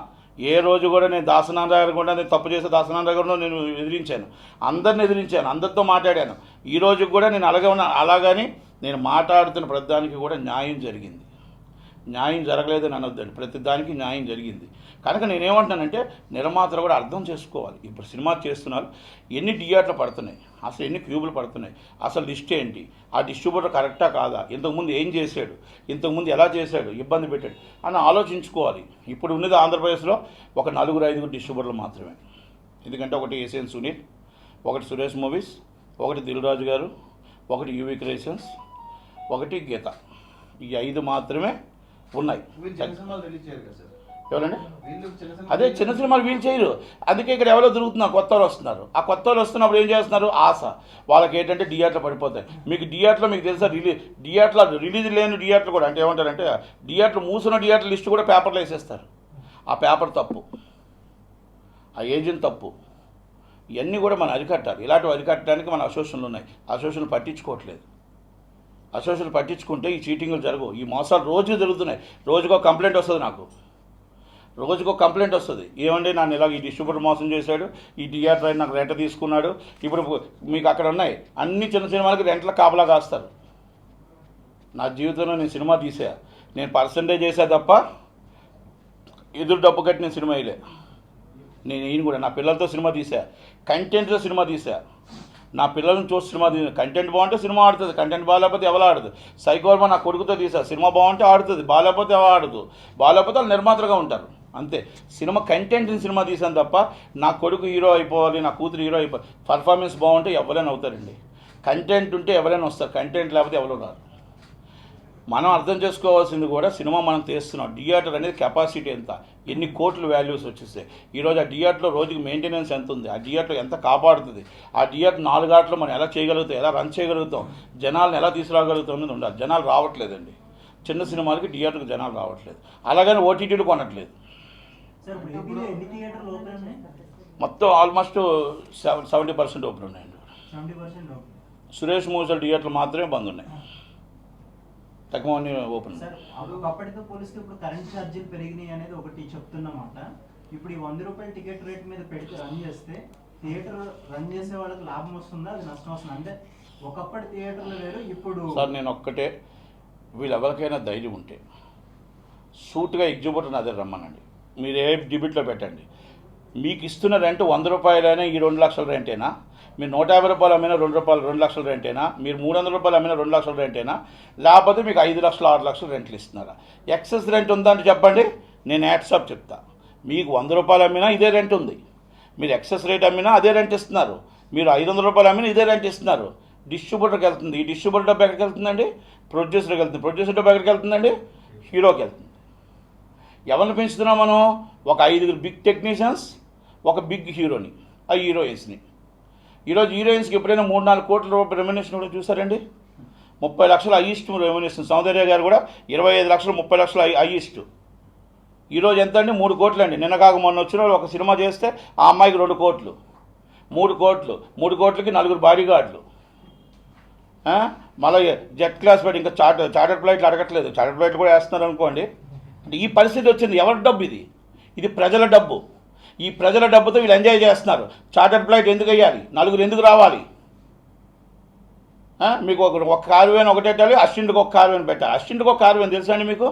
ఏ రోజు కూడా నేను దాసనారాయణ కూడా నేను తప్పు చేసే దాసనారాయణ కూడా నేను ఎదిరించాను, అందరిని ఎదిరించాను, అందరితో మాట్లాడాను. ఈ రోజు కూడా నేను అలాగే ఉన్నా. అలాగని నేను మాట్లాడుతున్న ప్రతిదానికి కూడా న్యాయం జరిగింది. న్యాయం జరగలేదని అనొద్దండి, ప్రతిదానికి న్యాయం జరిగింది. కనుక నేనేమంటానంటే నిర్మాతలు కూడా అర్థం చేసుకోవాలి. ఇప్పుడు సినిమా చేస్తున్నారు, ఎన్ని థియేటర్లు పడుతున్నాయి, అసలు ఎన్ని క్యూబులు పడుతున్నాయి, అసలు లిస్ట్ ఏంటి, ఆ డిస్ట్రిబ్యూటర్ కరెక్టా కాదా, ఇంతకుముందు ఏం చేశాడు, ఇంతకుముందు ఎలా చేశాడు, ఇబ్బంది పెట్టాడు అని ఆలోచించుకోవాలి. ఇప్పుడు ఉన్నది ఆంధ్రప్రదేశ్లో ఒక 4-5 డిస్ట్రిబ్యూటర్లు మాత్రమే. ఎందుకంటే ఒకటి ఏసియన్ సునీల్, ఒకటి సురేష్ మూవీస్, ఒకటి దిల్ రాజు గారు, ఒకటి యూవీ క్రియేషన్స్, ఒకటి గీత. ఈ 5 మాత్రమే ఉన్నాయి. ఎవరండి? అదే చిన్న సినిమాలు వీళ్ళు చేయరు. అందుకే ఇక్కడ ఎవరో దొరుకుతున్నారు, కొత్త వాళ్ళు వస్తున్నారు. ఆ కొత్త వాళ్ళు వస్తున్నప్పుడు ఏం చేస్తున్నారు, ఆశ వాళ్ళకి ఏంటంటే థియేటర్లు పడిపోతాయి. మీకు థియేటర్లో మీకు తెలుసా, రిలీజ్ లేని థియేటర్లు కూడా అంటే ఏమంటారంటే థియేటర్లు మూసిన థియేటర్ లిస్టు కూడా పేపర్లో వేసేస్తారు. ఆ పేపర్ తప్పు, ఆ ఏజెంట్ తప్పు. ఇవన్నీ కూడా మనం అరికట్టాలి. ఇలాంటివి అరికట్టడానికి మన అసోసియేషన్లు ఉన్నాయి, అసోసియేషన్లు పట్టించుకోవట్లేదు. అసోసియేషన్లు పట్టించుకుంటే ఈ చీటింగ్లు జరగవు, ఈ మోసాలు రోజు జరుగుతున్నాయి. రోజుకో కంప్లైంట్ వస్తుంది, రోజుకో కంప్లైంట్ వస్తుంది. ఏమండి నన్ను ఇలాగ ఈ డిస్ట్రిబ్యూటర్ మోసం చేశాడు, ఈ థియేటర్ అయినా నాకు రెంట్ తీసుకున్నాడు. ఇప్పుడు మీకు అక్కడ ఉన్నాయి అన్ని చిన్న సినిమాలకి రెంట్ల కాపలా కాస్తారు. నా జీవితంలో నేను సినిమా తీసా, నేను పర్సంటేజ్ చేసా తప్ప ఎదురు డబ్బు కట్టి నేను సినిమా వేయలే. నేను కూడా నా పిల్లలతో సినిమా తీసా, కంటెంట్తో సినిమా తీసా. నా పిల్లల్ని చూసి సినిమా తీసా. కంటెంట్ బాగుంటే సినిమా ఆడుతుంది, కంటెంట్ బాగాలేకపోతే ఎవరు ఆడదు. సైకోర్మా నా కొడుకుతో తీసా, సినిమా బాగుంటే ఆడుతుంది, బాగాలేకపోతే ఎవరు ఆడదు. బాగాలేకపోతే వాళ్ళు నిర్మాతలుగా ఉంటారు, అంతే. సినిమా కంటెంట్ని సినిమా తీసాను తప్ప నా కొడుకు హీరో అయిపోవాలి, నా కూతురు హీరో అయిపోవాలి, పర్ఫార్మెన్స్ బాగుంటే ఎవరైనా అవుతారండి. కంటెంట్ ఉంటే ఎవరైనా వస్తారు, కంటెంట్ లేకపోతే ఎవరు రారు. మనం అర్థం చేసుకోవాల్సింది కూడా సినిమా మనం తీస్తున్నాం, థియేటర్ అనేది కెపాసిటీ ఎంత, ఎన్ని కోట్ల వాల్యూస్ వచ్చేస్తాయి. ఈరోజు ఆ థియేటర్లో రోజుకి మెయింటెనెన్స్ ఎంత ఉంది, ఆ థియేటర్ ఎంత కాపాడుతుంది, ఆ థియేటర్ 4 ఆటలు మనం ఎలా చేయగలుగుతాం, ఎలా రన్ చేయగలుగుతాం, జనాలను ఎలా తీసుకురాగలుగుతాం అనేది ఉండాలి. జనాలు రావట్లేదండి, చిన్న సినిమాలకి థియేటర్కి జనాలు రావట్లేదు. అలాగని ఓటీటీలు కొనట్లేదు. మొత్తం ఆల్మోస్ట్ 70% ఓపెన్ ఉన్నాయండి. సురేష్ మూవీస్ థియేటర్లు మాత్రమే బంద్ ఉన్నాయి, తక్కువని ఓపెన్. అప్పటితో పోలిస్తే ఇప్పుడు కరెంట్ ఛార్జీలు పెరిగినాయి అనేది ఒకటి చెప్తున్నమాట. ఇప్పుడు ఈ 100 రూపాయల టికెట్ రేట్ మీద పెడితే రన్ చేస్తే థియేటర్ రన్ చేసే వాళ్ళకి లాభం వస్తుందా, అది నష్టం వస్తుందా? అంటే ఒకప్పటి థియేటర్లు వేరు, ఇప్పుడు. సార్ నేను ఒక్కటే, వీళ్ళు ఎవరికైనా ధైర్యం ఉంటే సూట్గా ఎగ్జిబ్యూటర్ అదే రమ్మనండి, మీరు ఏ డిబిట్లో పెట్టండి. మీకు ఇస్తున్న రెంట్ 100 రూపాయలైనా ఈ 2 లక్షల రెంటేనా, మీరు 150 రూపాయలు అమ్మినా 2 లక్షల రెంటేనా, మీరు 300 రూపాయలు అమ్మినా 2 లక్షల రెంటేనా, లేకపోతే మీకు 5 లక్షలు 6 లక్షలు రెంట్లు ఇస్తున్నారా? ఎక్సెస్ రెంట్ ఉందంటే చెప్పండి, నేను యాట్సాప్ చెప్తా. మీకు 100 రూపాయలు అమ్మినా ఇదే రెంట్ ఉంది, మీరు ఎక్సెస్ రేట్ అమ్మినా అదే రెంట్ ఇస్తున్నారు, మీరు 500 రూపాయలు అమ్మినా ఇదే రెంట్ ఇస్తున్నారు. డిస్ట్రిబ్యూటర్కి వెళ్తుంది, ఈ డిస్ట్రిబ్యూటర్ డబ్బు ఎక్కడికి వెళ్తుందండి? ప్రొడ్యూసర్కి వెళ్తుంది, ప్రొడ్యూసర్ డబ్బు ఎక్కడికి వెళ్తుందండి? హీరోకి వెళ్తుంది. ఎవరిని పెంచుతున్నాం మనం? ఒక 5 బిగ్ టెక్నీషియన్స్, ఒక బిగ్ హీరోని, ఆ హీరోయిన్స్ని. ఈరోజు హీరోయిన్స్కి ఎప్పుడైనా 3-4 కోట్ల రూపాయల రెమ్యునేషన్ కూడా చూసారండి? 30 లక్షలు హైయెస్ట్ రెమ్యునేషన్. సౌందర్య గారు కూడా 25 లక్షలు 30 లక్షలు హైయెస్ట్. ఈరోజు ఎంత అండి? 3 కోట్లు అండి. నిన్న కాక మొన్న వచ్చిన ఒక సినిమా చేస్తే ఆ అమ్మాయికి 2 కోట్లు, 3 కోట్లు, 3 కోట్లకి 4 బాడీ గార్డులు. మళ్ళీ జెట్ క్లాస్ ఫ్లైట్, ఇంకా చార్టర్డ్ ఫ్లైట్లు అడగట్లేదు, చార్టర్డ్ ఫ్లైట్లు కూడా వేస్తున్నారు అనుకోండి. అంటే ఈ పరిస్థితి వచ్చింది. ఎవరి డబ్బు ఇది? ఇది ప్రజల డబ్బు. ఈ ప్రజల డబ్బుతో వీళ్ళు ఎంజాయ్ చేస్తున్నారు. చార్టర్డ్ ఫ్లైట్ ఎందుకు వేయాలి? 4 ఎందుకు రావాలి? మీకు ఒక కారు వేన్ ఒకటి పెట్టాలి, అసిస్టెంట్కి ఒక కారు వేన్ పెట్టాలి. అసిస్టెంట్కి ఒక కారు వేన్ తెలుసా అండి మీకు?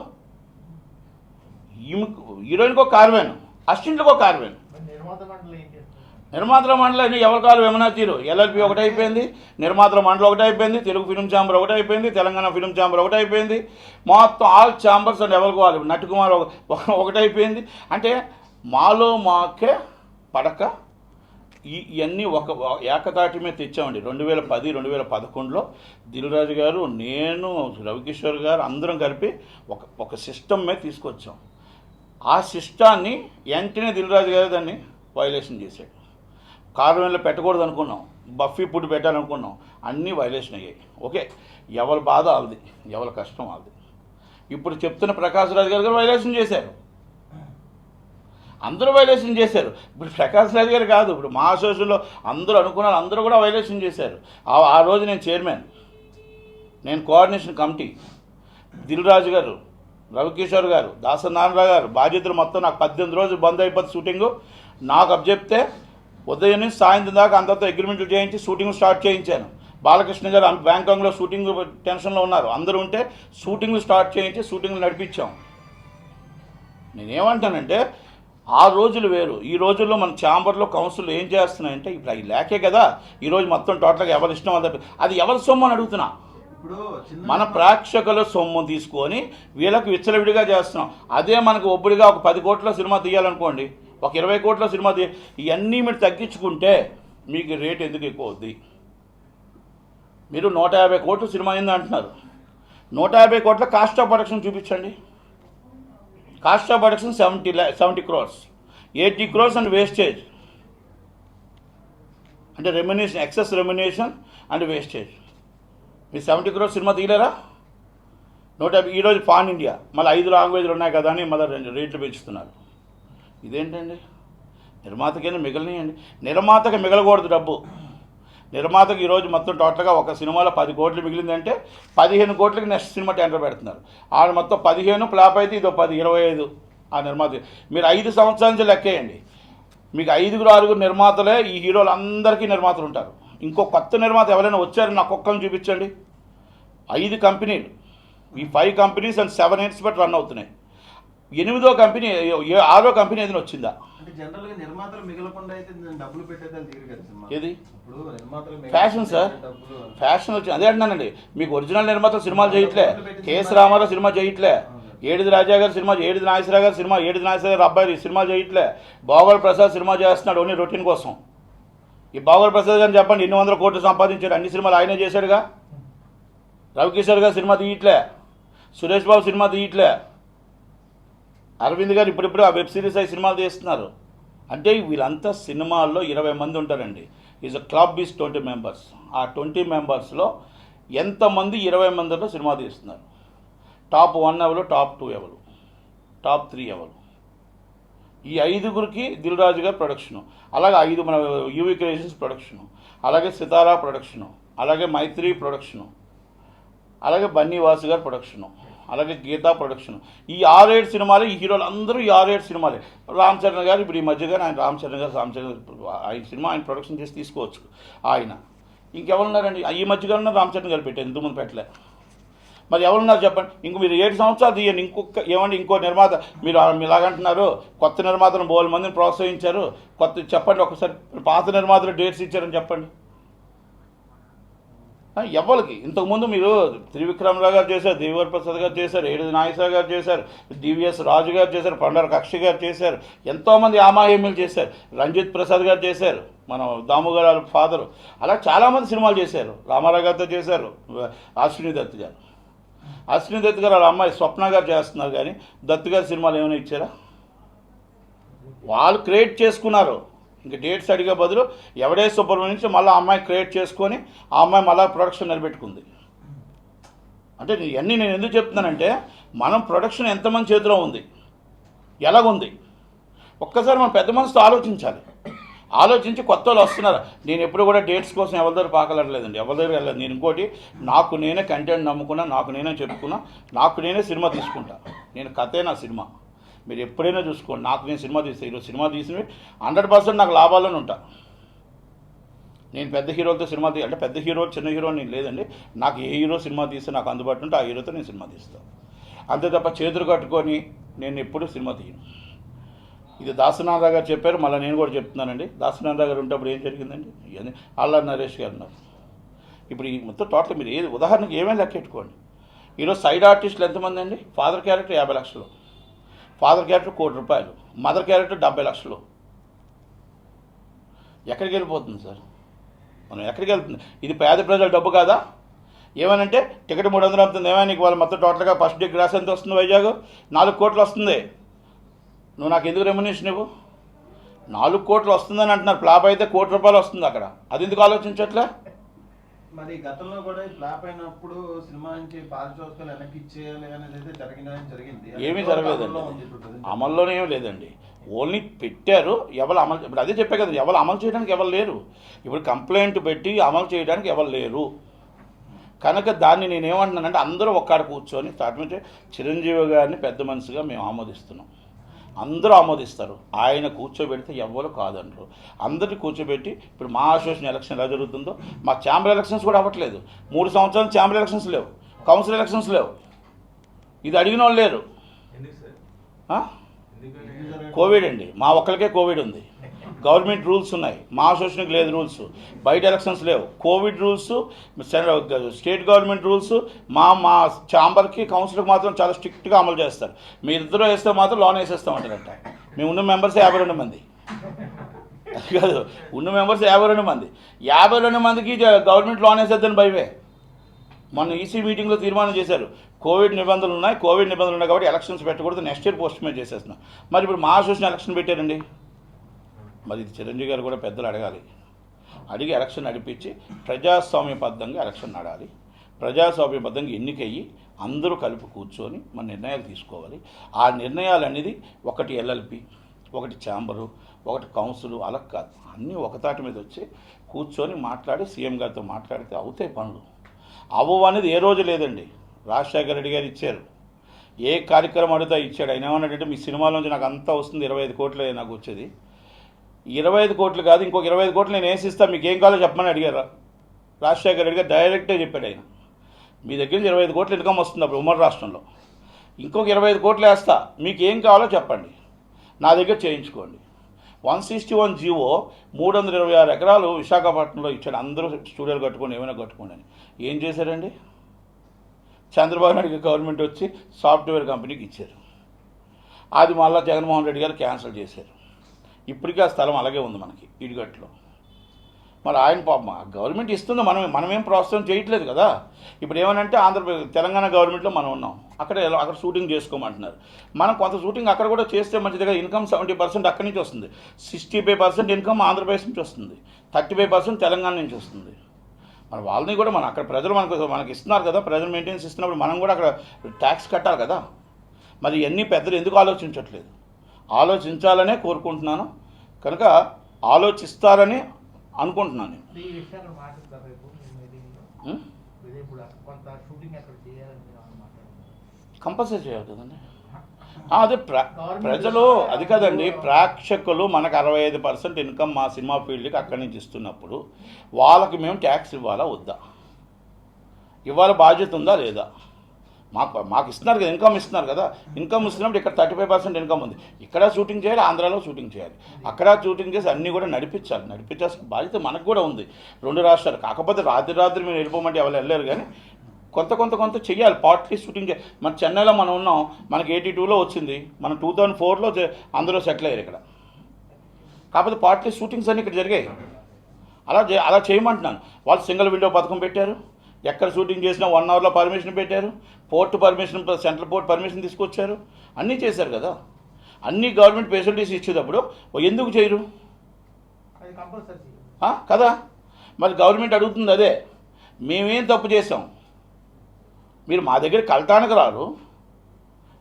హీరోయిన్కి ఒక కారు వేన్, అసిస్టెంట్కి ఒక కారు వేన్. నిర్మాతల మండలి ఎవరి కాలు ఏమైనా తీరు. ఎల్ఎల్పి ఒకటి అయిపోయింది, నిర్మాతల మండలి ఒకటి అయిపోయింది, తెలుగు ఫిలిం ఛాంబర్ ఒకటి అయిపోయింది, తెలంగాణ ఫిలిం ఛాంబర్ ఒకటి అయిపోయింది, మొత్తం ఆల్ ఛాంబర్స్ అండ్ ఎవరికి వాళ్ళు నట్టుకుమార్ ఒకటి అయిపోయింది. అంటే మాలో మాకే పడక ఇవన్నీ ఒక ఏకతాటి మీద తెచ్చామండి. 2010, 2011లో దిల్రాజు గారు, నేను, రవికిషోర్ గారు అందరం కలిపి ఒక సిస్టమ్ మీద తీసుకొచ్చాం. ఆ సిస్టాన్ని వెంటనే దిల్రాజు గారు దాన్ని వైలేషన్ చేశాడు. కార్వెన్లో పెట్టకూడదు అనుకున్నాం, బఫీ ఫుడ్ పెట్టాలనుకున్నాం, అన్నీ వైలేషన్ అయ్యాయి. ఓకే, ఎవరి బాధ వాళ్ళది, ఎవరి కష్టం వాళ్ళది. ఇప్పుడు చెప్తున్న ప్రకాష్ రాజ్ గారు వైలేషన్ చేశారు, అందరూ వైలేషన్ చేశారు. ఇప్పుడు ప్రకాష్ రాజ్ గారు కాదు, ఇప్పుడు మా అసోసియేషన్లో అందరూ అనుకున్నారు, అందరూ కూడా వైలేషన్ చేశారు. ఆ రోజు నేను చైర్మన్, నేను కోఆర్డినేషన్ కమిటీ, దిల్రాజు గారు, రవికిషోర్ గారు, దాసనారాయణరావు గారు బాధ్యతలు మొత్తం. నాకు 18 రోజులు బంద్ అయిపోతుంది షూటింగు. నాకు అబ్జెప్తే ఉదయం నుంచి సాయంత్రం దాకా అందరితో అగ్రిమెంట్లు చేయించి షూటింగ్ స్టార్ట్ చేయించాను. బాలకృష్ణ గారు బ్యాంకాక్లో షూటింగ్ టెన్షన్లో ఉన్నారు, అందరూ ఉంటే షూటింగ్లు స్టార్ట్ చేయించి షూటింగ్లు నడిపించాం. నేనేమంటానంటే ఆ రోజులు వేరు, ఈ రోజుల్లో మన ఛాంబర్లో కౌన్సిల్ ఏం చేస్తున్నాయంటే ఇప్పుడు అవి లేకే కదా ఈరోజు మొత్తం టోటల్గా ఎవరి ఇష్టం అది ఎవరి సొమ్ము అని అడుగుతున్నా. మన ప్రేక్షకుల సొమ్ము తీసుకొని వీళ్ళకి విచ్చలవిడిగా చేస్తున్నాం. అదే మనకు ఒబ్బడిగా ఒక 10 కోట్ల సినిమా తీయాలనుకోండి, ఒక 20 కోట్ల సినిమా ఇవన్నీ మీరు తగ్గించుకుంటే మీకు రేట్ ఎందుకు ఎక్కువ అవుద్ది? మీరు 150 కోట్ల సినిమా అయింది అంటున్నారు, 150 కోట్ల కాస్ట్ ఆఫ్ ప్రొడక్షన్ చూపించండి. Cost of production 70 crores, 80 crores and wastage, అంటే remuneration, excess remuneration and wastage. మీరు 70 crores సినిమా తీయలేరా? 150. ఈరోజు పాన్ ఇండియా మళ్ళీ 5 లాంగ్వేజ్లు ఉన్నాయి కదా అని మళ్ళీ రేట్లు పెంచుతున్నారు. ఇదేంటండి? నిర్మాతకైనా మిగలనియండి. నిర్మాతకి మిగలకూడదు డబ్బు. నిర్మాతకి ఈరోజు మొత్తం టోటల్గా ఒక సినిమాలో 10 కోట్లు మిగిలిందంటే 15 కోట్లకి నెక్స్ట్ సినిమా టెండర్ పెడుతున్నారు. ఆడ మొత్తం 15 ఫ్లాప్ అయితే ఇదో 10, 25 ఆ నిర్మాత. మీరు 5 సంవత్సరాల నుంచి లెక్కేయండి, మీకు 5-6 నిర్మాతలే ఈ హీరోలు అందరికీ నిర్మాతలు ఉంటారు. ఇంకో కొత్త నిర్మాత ఎవరైనా వచ్చారని నాకు ఒక్కరిని చూపించండి. 5 కంపెనీలు, ఈ 5 కంపెనీస్ అండ్ 7 years బట్టి రన్ అవుతున్నాయి. 8వ కంపెనీ, 6వ కంపెనీ ఏదైనా వచ్చిందా? అంటే జనరల్గా నిర్మాతలు మిగలకుండా అయితే డబ్బులు పెట్టేది తీరు కదా సినిమా. ఏది ఇప్పుడు నిర్మాతలు ఫ్యాషన్ సార్, ఫ్యాషన్ వచ్చింది. అదే అంటున్నానండి, మీకు ఒరిజినల్ నిర్మాతలు సినిమాలు చేయట్లే. కేఎస్ రామారావు సినిమా చేయట్లే, ఏడిది రాజా గారు సినిమా, ఏడిది నాగేశ్వరరావు గారు సినిమా, ఏడిది నాగేశ్వరరావు గారు అబ్బాయి సినిమా చేయట్లే. బాగోల్ ప్రసాద్ సినిమా చేస్తున్నాడు ఓన్లీ రొటీన్ కోసం. ఈ బాగోల్ ప్రసాద్ గారిని చెప్పండి, ఎన్ని 100 కోట్లు సంపాదించాడు, అన్ని సినిమాలు ఆయనే చేశాడుగా. రవికిషోర్ గారు సినిమా తీయట్లే, సురేష్ బాబు సినిమా తీయట్లే, అరవింద్ గారు ఇప్పుడిప్పుడు ఆ వెబ్ సిరీస్ అయి సినిమాలు తీస్తున్నారు. అంటే వీళ్ళంతా సినిమాల్లో 20 మంది ఉంటారండి. Is a club is 20 members. ఆ 20 members ఎంతమంది 20 మందిలో సినిమా తీస్తున్నారు? టాప్ 1 ఎవరు, టాప్ 2 ఎవరు, టాప్ 3 ఎవరు? ఈ 5గురికి దిల్రాజు గారు ప్రొడక్షను, అలాగే 5 మన యూవీ క్రియేషన్స్ ప్రొడక్షను, అలాగే సితారా ప్రొడక్షను, అలాగే మైత్రి ప్రొడక్షను, అలాగే బన్నీవాసు గారు ప్రొడక్షను, అలాగే గీతా ప్రొడక్షన్. ఈ 6-7 సినిమాలే, ఈ హీరోలు అందరూ ఈ 6-7 సినిమాలే. రామ్ చరణ్ గారు ఇప్పుడు ఈ మధ్యగా ఆయన రామ్ చరణ్ గారు ఆయన సినిమా ఆయన ప్రొడక్షన్ చేసి తీసుకోవచ్చు ఆయన. ఇంకెవరున్నారండి ఈ మధ్యగా ఉన్న? రామ్ చరణ్ గారు పెట్టారు, ఇంతకుముందు పెట్టలే. మరి ఎవరున్నారు చెప్పండి? ఇంక మీరు 7 సంవత్సరాలు తీయండి. ఏమండి ఇంకో నిర్మాత మీరు ఇలాగంటున్నారు, కొత్త నిర్మాతను 100 మందిని ప్రోత్సహించారు, కొత్త చెప్పండి ఒకసారి, పాత నిర్మాతలు డేట్స్ ఇచ్చారని చెప్పండి. ఎవరికి? ఇంతకుముందు మీరు త్రివిక్రమరావు గారు చేశారు, దేవివర్ ప్రసాద్ గారు చేశారు, ఏడిది నాగేశ్వరరావు గారు చేశారు, డివిఎస్ రాజు గారు చేశారు, పండర కక్షి గారు చేశారు, ఎంతోమంది ఆమాహేమీలు చేశారు, రంజిత్ ప్రసాద్ గారు చేశారు, మన దాము గారు ఫాదరు, అలా చాలామంది సినిమాలు చేశారు. రామారావు గారితో చేశారు, అశ్విని దత్ గారు. అశ్విని దత్ గారు వాళ్ళ అమ్మాయి స్వప్న గారు చేస్తున్నారు, కానీ దత్ గారి సినిమాలు ఏమైనా ఇచ్చారా? వాళ్ళు క్రియేట్ చేసుకున్నారు. ఇంక డేట్స్ అడిగే బదులు ఎవడే సుబ్రహ్మణ్యం నుంచి మళ్ళీ అమ్మాయి క్రియేట్ చేసుకొని ఆ అమ్మాయి మళ్ళీ ప్రొడక్షన్ నిలబెట్టుకుంది. అంటే ఇవన్నీ నేను ఎందుకు చెప్తున్నానంటే, మనం ప్రొడక్షన్ ఎంతమంది చేతిలో ఉంది, ఎలాగుంది, ఒక్కసారి మనం పెద్ద మనసుతో ఆలోచించాలి. ఆలోచించి కొత్త వాళ్ళు వస్తున్నారు. నేను ఎప్పుడు కూడా డేట్స్ కోసం ఎవరి దగ్గర పాకలట్లేదండి, ఎవరి దగ్గర వెళ్ళలేదు. నేను ఇంకోటి, నాకు నేనే కంటెంట్ నమ్ముకున్నా, నాకు నేనే చెప్పుకున్నా, నాకు నేనే సినిమా తీసుకుంటా. నేను కథే నా సినిమా. మీరు ఎప్పుడైనా చూసుకోండి, నాకు నేను సినిమా తీస్తే ఈరోజు సినిమా తీసినవి 100% నాకు లాభాల్లోనే ఉంటా. నేను పెద్ద హీరోలతో సినిమా అంటే పెద్ద హీరో చిన్న హీరో నేను లేదండి. నాకు ఏ హీరో సినిమా తీస్తే నాకు అందుబాటులో ఉంటే ఆ హీరోతో నేను సినిమా తీస్తాను. అంతే తప్ప చేతులు కట్టుకొని నేను ఎప్పుడూ సినిమా తీయను. ఇది దాసనారాయణ గారు చెప్పారు, మళ్ళీ నేను కూడా చెప్తున్నానండి. దాసనారాయణ గారు ఉంటప్పుడు ఏం జరిగిందండి? ఇవన్నీ అల్లరి నరేష్ గారు ఉన్నారు. ఇప్పుడు ఈ మొత్తం టోటల్ మీరు ఏది ఉదాహరణకి ఏమైనా లెక్కెట్టుకోండి. ఈరోజు సైడ్ ఆర్టిస్టులు ఎంతమంది అండి? ఫాదర్ క్యారెక్టర్ 50 లక్షలు, ఫాదర్ క్యారెక్టర్ 1 కోటి రూపాయలు, మదర్ క్యారెక్టర్ 70 లక్షలు. ఎక్కడికి వెళ్ళిపోతుంది సార్? మనం ఎక్కడికి వెళ్తుంది? ఇది పేద ప్రజల డబ్బు కాదా? ఏమనంటే టికెట్ 300 అమ్ముతుంది. ఏమైనా నీకు వాళ్ళు మొత్తం టోటల్గా ఫస్ట్ డే గ్రాస్ ఎంత వస్తుంది? వైజాగ్ 4 కోట్లు వస్తుంది. నువ్వు నాకు ఎందుకు రెమ్యునేషన్ ఇవ్వు? 4 కోట్లు వస్తుందని అంటున్నారు. ఫ్లాప్ అయితే 1 కోటి రూపాయలు వస్తుంది అక్కడ. అది ఎందుకు ఆలోచించట్లే? మరి గతంలో కూడా ఫ్లాప్ అయినప్పుడు సినిమా నుంచి పారితోషికాలు వెనక్కి ఇచ్చేయాలి అనేది అయితే జరిగింది. ఏమీ జరగలేదండి, అమల్లోనే ఏమీ లేదండి. ఓన్లీ పెట్టారు, ఎవరు అమలు. ఇప్పుడు అదే చెప్పే కదా, ఎవరు అమలు చేయడానికి ఎవరు లేరు. ఇప్పుడు కంప్లైంట్ పెట్టి అమలు చేయడానికి ఎవరు లేరు కనుక దాన్ని నేనేమంటున్నానంటే అందరూ ఒక్కడ కూర్చొని స్టార్ట్ నుంచి చిరంజీవి గారిని పెద్ద మనిషిగా మేము ఆమోదిస్తున్నాం. అందరూ ఆమోదిస్తారు. ఆయన కూర్చోబెడితే ఎవ్వరు కాదనరు. అందరినీ కూర్చోబెట్టి ఇప్పుడు మా అసోసియేషన్ ఎలక్షన్ ఎలా జరుగుతుందో మా ఛాంబర్ ఎలక్షన్స్ కూడా అవ్వట్లేదు. 3 సంవత్సరాలు ఛాంబర్ ఎలక్షన్స్ లేవు, కౌన్సిల్ ఎలక్షన్స్ లేవు. ఇది అడిగిన వాళ్ళు లేరు. కోవిడ్ అండి, మా ఒక్కరికే కోవిడ్ ఉంది. గవర్నమెంట్ రూల్స్ ఉన్నాయి, మా అసోసియేషన్కి లేదు రూల్స్. బయట ఎలక్షన్స్ లేవు, Covid rules, state government rules. మా ఛాంబర్కి కౌన్సిల్కి మాత్రం చాలా స్ట్రిక్ట్గా అమలు చేస్తారు. మీరిద్దరూ వేస్తే మాత్రం లోన్ వేసేస్తామంటారంట. మేము ఉన్న మెంబర్స్ 52 మంది కాదు, ఉన్న మెంబర్స్ 52 మంది. 52 మందికి గవర్నమెంట్ లోన్ వేసేద్దని భయమే. మొన్న ఈసీ మీటింగ్లో తీర్మానం చేశారు, కోవిడ్ నిబంధనలు ఉన్నాయి కాబట్టి ఎలక్షన్స్ పెట్టకూడదు, నెక్స్ట్ ఇయర్ పోస్ట్ పోన్ చేసేస్తున్నాం. మరి ఇప్పుడు మా అసోసియేషన్ ఎలక్షన్ పెట్టారండి. మరి ఇది చిరంజీవి గారు కూడా పెద్దలు అడగాలి. అడిగి ఎలక్షన్ నడిపించి ప్రజాస్వామ్యబద్ధంగా ఎలక్షన్ నడాలి. ప్రజాస్వామ్యబద్ధంగా ఎన్నికయ్యి అందరూ కలిపి కూర్చొని మన నిర్ణయాలు తీసుకోవాలి. ఆ నిర్ణయాలు అనేది ఒకటి ఎల్ఎల్పి, ఒకటి ఛాంబరు, ఒకటి కౌన్సిల్, అలా కాదు. అన్నీ ఒకతాటి మీద వచ్చి కూర్చొని మాట్లాడి సీఎం గారితో మాట్లాడితే అవుతాయి పనులు. అవ్వవు అనేది ఏ రోజు లేదండి. రాజశేఖర రెడ్డి గారు ఇచ్చారు, ఏ కార్యక్రమం అడిగితే ఇచ్చాడు. ఆయన ఏమన్నాడంటే మీ సినిమాలోంచి నాకు అంతా వస్తుంది, 25 కోట్లే నాకు వచ్చేది. 25 కోట్లు కాదు, ఇంకొక 25 కోట్లు నేను వేసిస్తా, మీకు ఏం కావాలో చెప్పమని అడిగారు రాజశేఖర రెడ్డి గారు. డైరెక్ట్గా చెప్పాడు ఆయన, మీ దగ్గర నుంచి 25 కోట్లు ఇన్కమ్ వస్తుంది అప్పుడు ఉమ్మడి రాష్ట్రంలో, ఇంకొక 25 కోట్లు వేస్తా, మీకు ఏం కావాలో చెప్పండి, నా దగ్గర చేయించుకోండి. 161 జీవో 326 ఎకరాలు విశాఖపట్నంలో ఇచ్చాడు. అందరూ స్టూడియోలు కట్టుకోండి, ఏమైనా కట్టుకోండి అని. ఏం చేశారండి? చంద్రబాబు నాయుడు గవర్నమెంట్ వచ్చి సాఫ్ట్వేర్ కంపెనీకి ఇచ్చారు. అది మళ్ళీ జగన్మోహన్ రెడ్డి గారు క్యాన్సిల్ చేశారు. ఇప్పటికీ ఆ స్థలం అలాగే ఉంది మనకి ఇడిగట్లో. మరి ఆయన పాపం గవర్నమెంట్ ఇస్తుంది, మనమేం ప్రోత్సాహం చేయట్లేదు కదా. ఇప్పుడు ఏమనంటే ఆంధ్రప్రదేశ్ తెలంగాణ గవర్నమెంట్లో మనం ఉన్నాం, అక్కడ షూటింగ్ చేసుకోమంటున్నారు. మనం కొంత షూటింగ్ అక్కడ కూడా చేస్తే మంచిదిగా. ఇన్కమ్ 70% అక్కడి నుంచి వస్తుంది, 65% ఇన్కమ్ ఆంధ్రప్రదేశ్ నుంచి వస్తుంది, 35% తెలంగాణ నుంచి వస్తుంది. మరి వాళ్ళని కూడా మనం అక్కడ ప్రజలు మనకి ఇస్తున్నారు కదా, ప్రజలు మెయింటెనెన్స్ ఇస్తున్నప్పుడు మనం కూడా అక్కడ ట్యాక్స్ కట్టాలి కదా. మరి ఇవన్నీ పెద్దలు ఎందుకు ఆలోచించట్లేదు? ఆలోచించాలనే కోరుకుంటున్నాను, కనుక ఆలోచిస్తారని అనుకుంటున్నాను. కంపల్సరీ చేయాలి కదండి. అదే ప్రజలు అది కదండి, ప్రేక్షకులు మనకు 65% ఇన్కమ్ మా సినిమా ఫీల్డ్కి అక్కడి నుంచి ఇస్తున్నప్పుడు వాళ్ళకి మేము ట్యాక్స్ ఇవ్వాలా వద్దా? ఇవ్వాల బాధ్యత ఉందా లేదా? మాకు ఇస్తున్నారు కదా, ఇన్కమ్ ఇస్తున్నారు కదా. ఇన్కమ్ ఇస్తున్నప్పుడు ఇక్కడ 35% ఇన్కమ్ ఉంది. ఇక్కడ షూటింగ్ చేయాలి, ఆంధ్రాలో షూటింగ్ చేయాలి, అక్కడ షూటింగ్ చేసి అన్నీ కూడా నడిపించాల్సిన బాధ్యత మనకు కూడా ఉంది. 2 రాష్ట్రాలు. కాకపోతే రాత్రి మీరు వెళ్ళిపోమంటే ఎవరు వెళ్ళలేరు, కానీ కొంత చెయ్యాలి. పార్ట్లీ షూటింగ్ మన చెన్నైలో మనం ఉన్నాం, మనకి 82లో వచ్చింది, మనం 2004లో అందరూ సెటిల్ అయ్యారు ఇక్కడ. కాకపోతే పార్ట్లీ షూటింగ్స్ అన్నీ ఇక్కడ జరిగాయి. అలా చేయమంటున్నాను. వాళ్ళు సింగిల్ విండో పథకం పెట్టారు, ఎక్కడ షూటింగ్ చేసినా 1 అవర్లో పర్మిషన్ పెట్టారు, port permission, central port permission తీసుకొచ్చారు, అన్నీ చేశారు కదా. అన్ని గవర్నమెంట్ ఫెసిలిటీస్ ఇచ్చేటప్పుడు ఎందుకు చేయరు కదా? మరి గవర్నమెంట్ అడుగుతుంది అదే, మేమేం తప్పు చేసాం, మీరు మా దగ్గర కలటానికి రారు,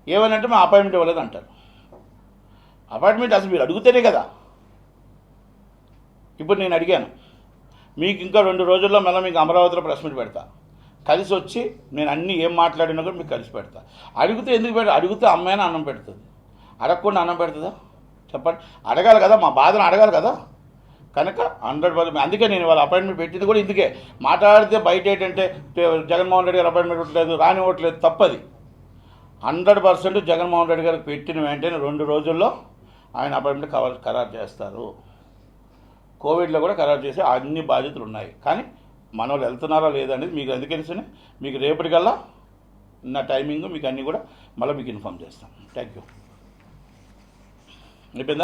ఏమనంటే మా అపాయింట్మెంట్ ఇవ్వలేదు అంటారు. అపాయింట్మెంట్ అసలు మీరు అడుగుతేనే కదా. ఇప్పుడు నేను అడిగాను, మీకు ఇంకా 2 రోజుల్లో మళ్ళీ మీకు అమరావతిలో ప్రెస్ మీట్ పెడతా, కలిసి వచ్చి నేను అన్నీ ఏం మాట్లాడినా కూడా మీకు కలిసి పెడతా. అడిగితే ఎందుకు అడిగితే అమ్మాయినా అన్నం పెడుతుంది, అడగకుండా అన్నం పెడుతుందా చెప్పండి? అడగాలి కదా, మా బాధను అడగాలి కదా. కనుక 100%. అందుకే నేను వాళ్ళ అపాయింట్మెంట్ పెట్టింది కూడా ఇందుకే. మాట్లాడితే బయట ఏంటంటే జగన్మోహన్ రెడ్డి గారు అపాయింట్మెంట్ ఇవ్వట్లేదు, రానివ్వట్లేదు, తప్పది. 100% జగన్మోహన్ రెడ్డి గారికి పెట్టిన వెంటనే 2 రోజుల్లో ఆయన అపాయింట్మెంట్ ఖరారు చేస్తారు. కోవిడ్లో కూడా ఖరారు చేసే అన్ని బాధ్యతలు ఉన్నాయి. కానీ మన వాళ్ళు వెళ్తున్నారా లేదా అనేది మీకు అందుకని మీకు రేపటికల్లా నా టైమింగ్ మీకు అన్నీ కూడా మళ్ళీ మీకు ఇన్ఫామ్ చేస్తాం. Thank you. అయిపోయిందా?